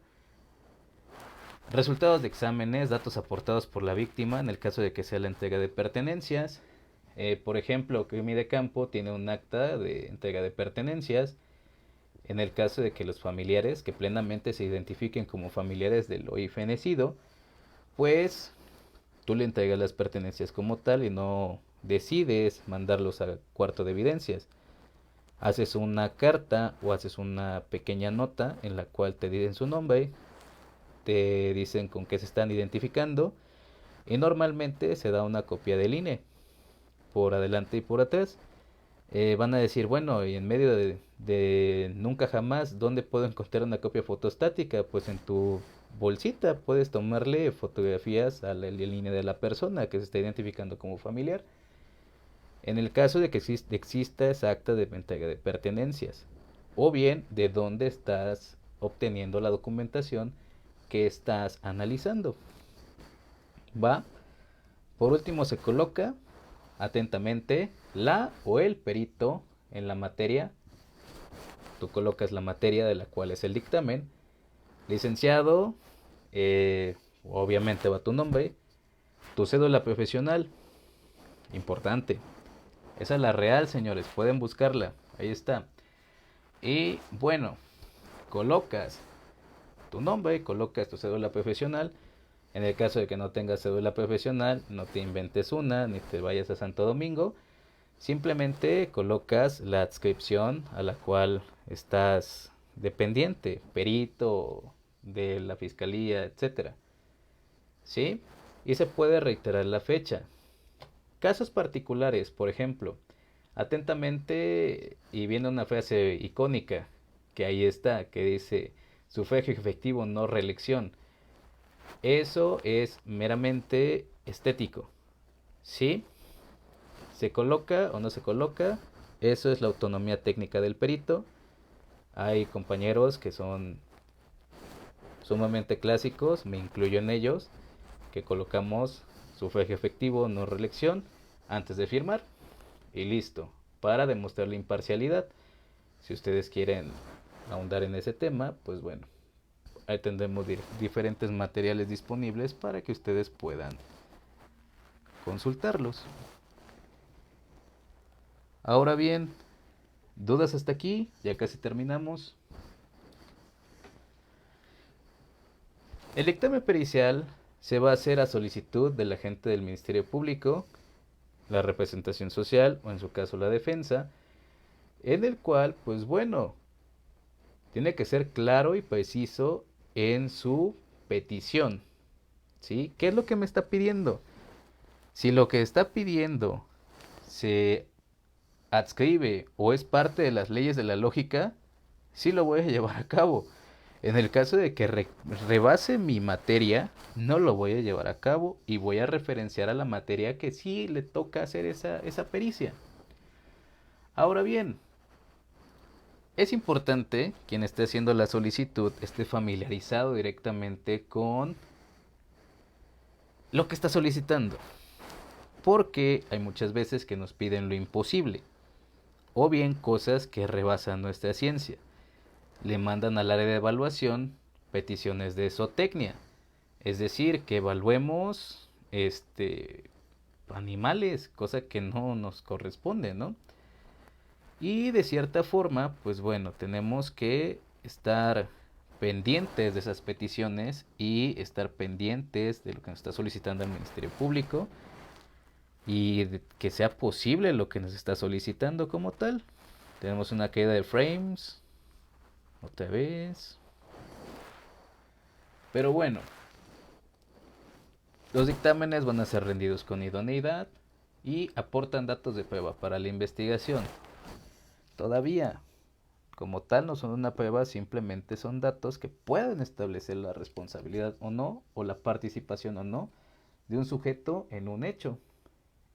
Resultados de exámenes, datos aportados por la víctima en el caso de que sea la entrega de pertenencias. Por ejemplo, crimen de campo tiene un acta de entrega de pertenencias. En el caso de que los familiares que plenamente se identifiquen como familiares del hoy fenecido, pues tú le entregas las pertenencias como tal y no decides mandarlos al cuarto de evidencias. Haces una carta o haces una pequeña nota en la cual te dicen su nombre, te dicen con qué se están identificando y normalmente se da una copia del INE por adelante y por atrás. Van a decir, bueno, y en medio de nunca jamás, ¿dónde puedo encontrar una copia fotostática? Pues en tu bolsita puedes tomarle fotografías a la línea de la persona que se está identificando como familiar. En el caso de que exista esa acta de entrega de pertenencias, o bien de dónde estás obteniendo la documentación que estás analizando. ¿Va? Por último se coloca atentamente la o el perito en la materia. Tú colocas la materia de la cual es el dictamen. Licenciado, obviamente va tu nombre, tu cédula profesional, importante. Esa es la real, señores, pueden buscarla, ahí está. Y bueno, colocas tu nombre, colocas tu cédula profesional. En el caso de que no tengas cédula profesional, no te inventes una, ni te vayas a Santo Domingo. Simplemente colocas la adscripción a la cual estás dependiente, perito de la fiscalía, etcétera. ¿Sí? Y se puede reiterar la fecha. Casos particulares, por ejemplo, atentamente, y viene una frase icónica que ahí está, que dice sufragio efectivo, no reelección. Eso es meramente estético. ¿Sí? ¿Se coloca o no se coloca? Eso es la autonomía técnica del perito. Hay compañeros que son sumamente clásicos, me incluyo en ellos, que colocamos sufragio efectivo, no reelección, antes de firmar y listo, para demostrar la imparcialidad. Si ustedes quieren ahondar en ese tema, pues bueno, ahí tendremos diferentes materiales disponibles para que ustedes puedan consultarlos. Ahora bien, ¿dudas hasta aquí? Ya casi terminamos. El dictamen pericial se va a hacer a solicitud del agente del Ministerio Público, la representación social o en su caso la defensa, en el cual, pues bueno, tiene que ser claro y preciso en su petición. ¿Sí? ¿Qué es lo que me está pidiendo? Si lo que está pidiendo se adscribe o es parte de las leyes de la lógica, sí lo voy a llevar a cabo. En el caso de que rebase mi materia, no lo voy a llevar a cabo y voy a referenciar a la materia que sí le toca hacer esa pericia. Ahora bien, es importante quien esté haciendo la solicitud esté familiarizado directamente con lo que está solicitando. Porque hay muchas veces que nos piden lo imposible o bien cosas que rebasan nuestra ciencia. Le mandan al área de evaluación peticiones de zootecnia, es decir, que evaluemos animales, cosa que no nos corresponde, ¿no? Y de cierta forma, pues bueno, tenemos que estar pendientes de esas peticiones y estar pendientes de lo que nos está solicitando el Ministerio Público y que sea posible lo que nos está solicitando como tal. Tenemos una caída de frames, otra vez. Pero bueno, los dictámenes van a ser rendidos con idoneidad y aportan datos de prueba para la investigación. Todavía, como tal, no son una prueba, simplemente son datos que pueden establecer la responsabilidad o no, o la participación o no, de un sujeto en un hecho.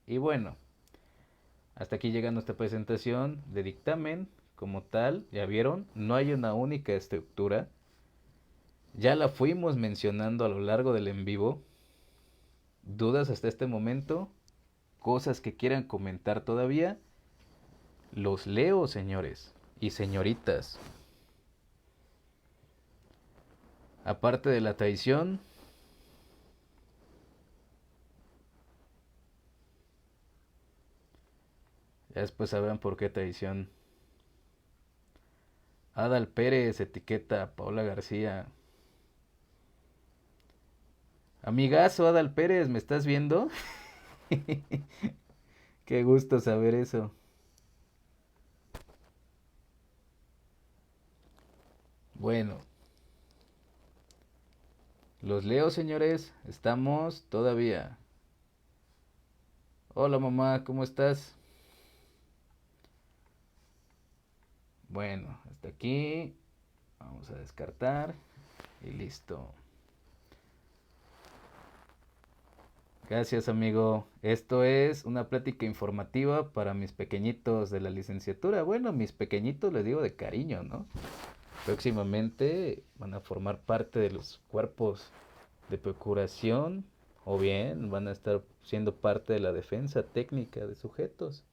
Y bueno, hasta aquí llega nuestra presentación de dictamen. Como tal, ya vieron, no hay una única estructura. Ya la fuimos mencionando a lo largo del en vivo. ¿Dudas hasta este momento? ¿Cosas que quieran comentar todavía? Los leo, señores y señoritas. Aparte de la traición, ya después sabrán por qué traición. Adal Pérez etiqueta a Paola García. Amigazo Adal Pérez, ¿me estás viendo? Qué gusto saber eso. Bueno, los leo, señores. Estamos todavía. Hola mamá, ¿cómo estás? Bueno, hasta aquí. Vamos a descartar. Y listo. Gracias, amigo. Esto es una plática informativa para mis pequeñitos de la licenciatura. Bueno, mis pequeñitos les digo de cariño, ¿no? Próximamente van a formar parte de los cuerpos de procuración o bien van a estar siendo parte de la defensa técnica de sujetos.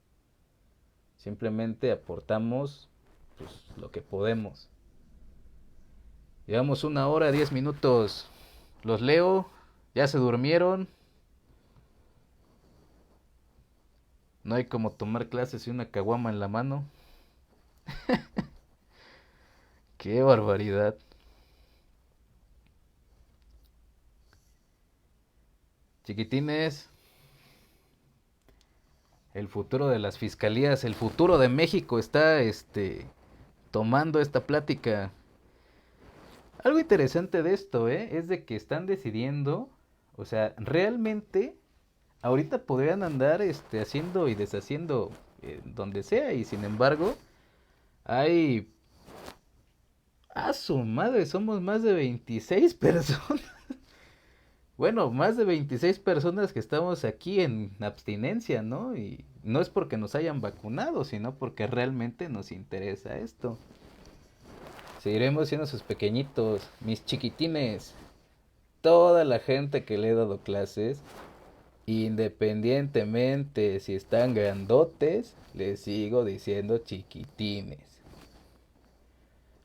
Simplemente aportamos pues, lo que podemos. Llevamos 1 hora, 10 minutos. Los leo, ya se durmieron. No hay como tomar clases y una caguama en la mano. Qué barbaridad. Chiquitines, el futuro de las fiscalías, el futuro de México está tomando esta plática. Algo interesante de esto, es de que están decidiendo, o sea, realmente ahorita podrían andar haciendo y deshaciendo donde sea y sin embargo hay a su madre, somos más de 26 personas. Bueno, más de 26 personas que estamos aquí en abstinencia, ¿no? Y no es porque nos hayan vacunado, sino porque realmente nos interesa esto. Seguiremos siendo sus pequeñitos, mis chiquitines. Toda la gente que le he dado clases, independientemente si están grandotes, les sigo diciendo chiquitines.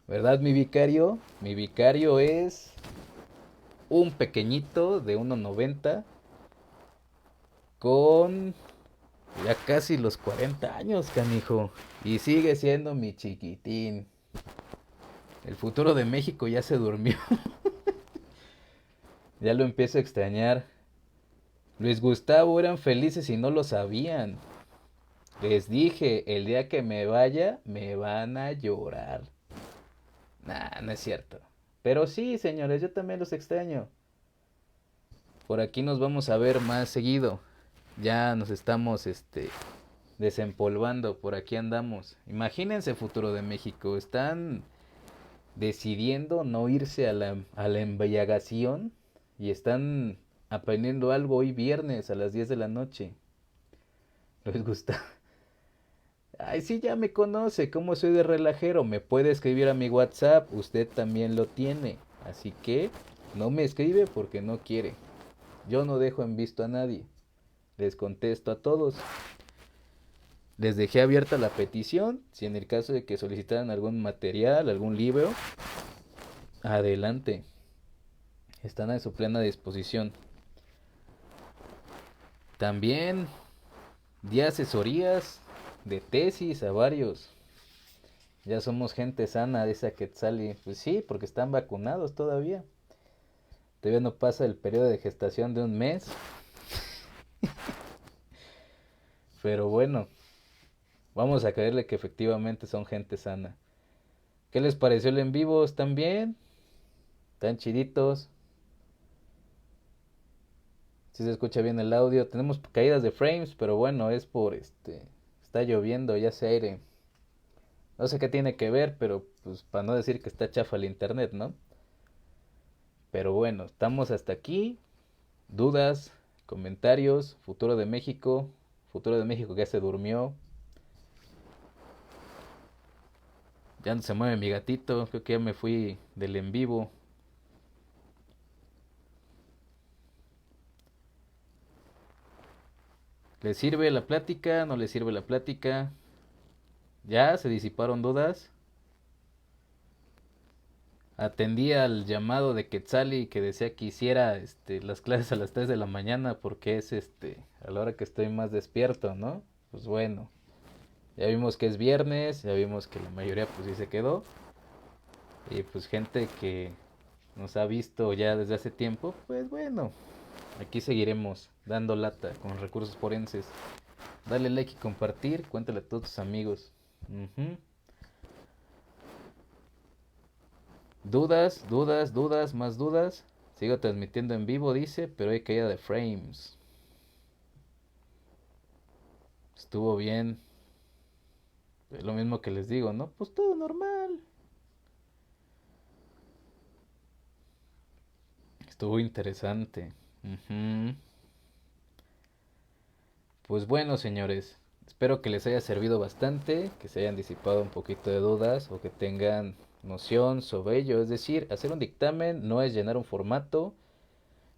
¿Verdad, mi vicario? Mi vicario es un pequeñito de 1,90 con ya casi los 40 años, canijo. Y sigue siendo mi chiquitín. El futuro de México ya se durmió. Ya lo empiezo a extrañar. Luis Gustavo eran felices y no lo sabían. Les dije, el día que me vaya, me van a llorar. Nah, no es cierto. Pero sí, señores, yo también los extraño. Por aquí nos vamos a ver más seguido. Ya nos estamos, desempolvando. Por aquí andamos. Imagínense futuro de México. Están decidiendo no irse a la embriagación y están aprendiendo algo hoy viernes a las 10 de la noche. ¿Les gusta? Ay, sí, ya me conoce, cómo soy de relajero. Me puede escribir a mi WhatsApp, usted también lo tiene. Así que no me escribe porque no quiere. Yo no dejo en visto a nadie. Les contesto a todos. Les dejé abierta la petición. Si en el caso de que solicitaran algún material, algún libro, adelante. Están a su plena disposición. También di asesorías de tesis a varios. Ya somos gente sana de esa Quetzali. Pues sí, porque están vacunados todavía. Todavía no pasa el periodo de gestación de un mes. Pero bueno, vamos a creerle que efectivamente son gente sana. ¿Qué les pareció el en vivo? ¿Están bien? ¿Están chiditos? Si se escucha bien el audio. Tenemos caídas de frames, pero bueno, es por está lloviendo, ya se aire. No sé qué tiene que ver, pero pues para no decir que está chafa el internet, ¿no? Pero bueno, estamos hasta aquí. Dudas, comentarios, futuro de México que ya se durmió. Ya no se mueve mi gatito, creo que ya me fui del en vivo. ¿Le sirve la plática? ¿No le sirve la plática? ¿Ya se disiparon dudas? Atendí al llamado de Quetzali que decía que hiciera las clases a las 3 de la mañana porque es a la hora que estoy más despierto, ¿no? Pues bueno, ya vimos que es viernes, ya vimos que la mayoría pues sí se quedó. Y pues gente que nos ha visto ya desde hace tiempo, pues bueno, Aquí seguiremos dando lata con recursos forenses. Dale like y compartir, cuéntale a todos tus amigos. Ujú. Dudas, dudas, dudas, más dudas. Sigo transmitiendo en vivo, dice, pero hay caída de frames. Estuvo bien. Es lo mismo que les digo, ¿no? Pues todo normal. Estuvo interesante. Ujú. Pues bueno, señores, espero que les haya servido bastante, que se hayan disipado un poquito de dudas o que tengan noción sobre ello. Es decir, hacer un dictamen no es llenar un formato,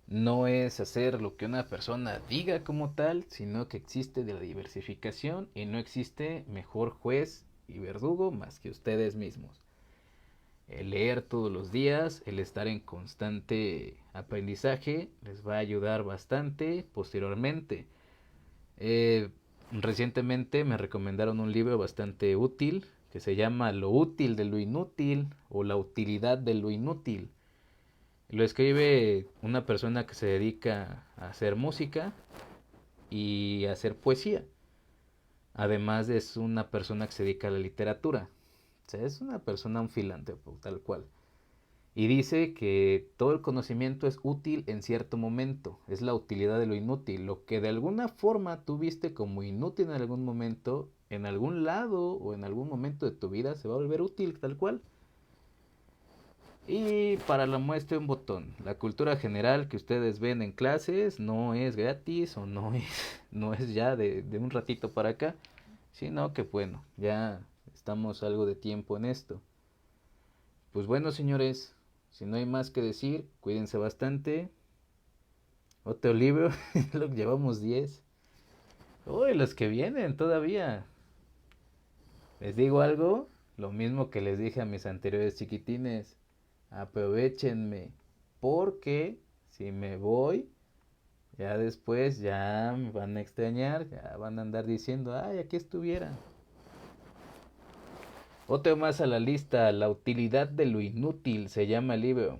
no es hacer lo que una persona diga como tal, sino que existe de la diversificación y no existe mejor juez y verdugo más que ustedes mismos. El leer todos los días, el estar en constante aprendizaje, les va a ayudar bastante posteriormente. Eh, Recientemente me recomendaron un libro bastante útil que se llama Lo útil de lo inútil o La utilidad de lo inútil. Lo escribe una persona que se dedica a hacer música y a hacer poesía. Además es una persona que se dedica a la literatura. O sea, es una persona, un filántropo, tal cual. Y dice que todo el conocimiento es útil en cierto momento, es la utilidad de lo inútil, lo que de alguna forma tú viste como inútil en algún momento, en algún lado o en algún momento de tu vida se va a volver útil tal cual. Y para la muestra un botón, la cultura general que ustedes ven en clases no es gratis o no es, no es ya de un ratito para acá, sino que bueno, ya estamos algo de tiempo en esto. Pues bueno, señores, si no hay más que decir, cuídense bastante. Otro libro, lo llevamos 10. Uy, los que vienen todavía. Les digo algo, lo mismo que les dije a mis anteriores chiquitines. Aprovechenme, porque si me voy, ya después ya me van a extrañar, ya van a andar diciendo, ay, aquí estuviera. Otro más a la lista, La utilidad de lo inútil, se llama el libro.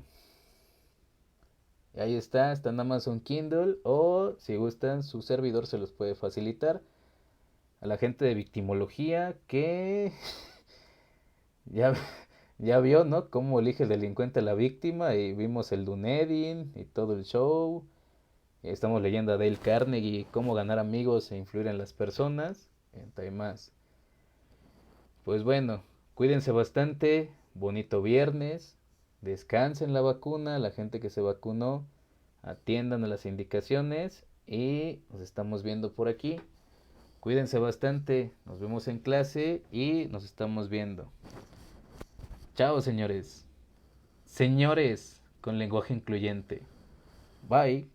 Y ahí está en Amazon Kindle o si gustan su servidor se los puede facilitar a la gente de victimología que ya, ya vio, ¿no? Cómo elige el delincuente a la víctima y vimos el Dunedin y todo el show. Y estamos leyendo a Dale Carnegie, cómo ganar amigos e influir en las personas, entre más. Pues bueno, cuídense bastante, bonito viernes, descansen la vacuna, la gente que se vacunó, atiendan a las indicaciones y nos estamos viendo por aquí. Cuídense bastante, nos vemos en clase y nos estamos viendo. Chao, señores. Señores con lenguaje incluyente. Bye.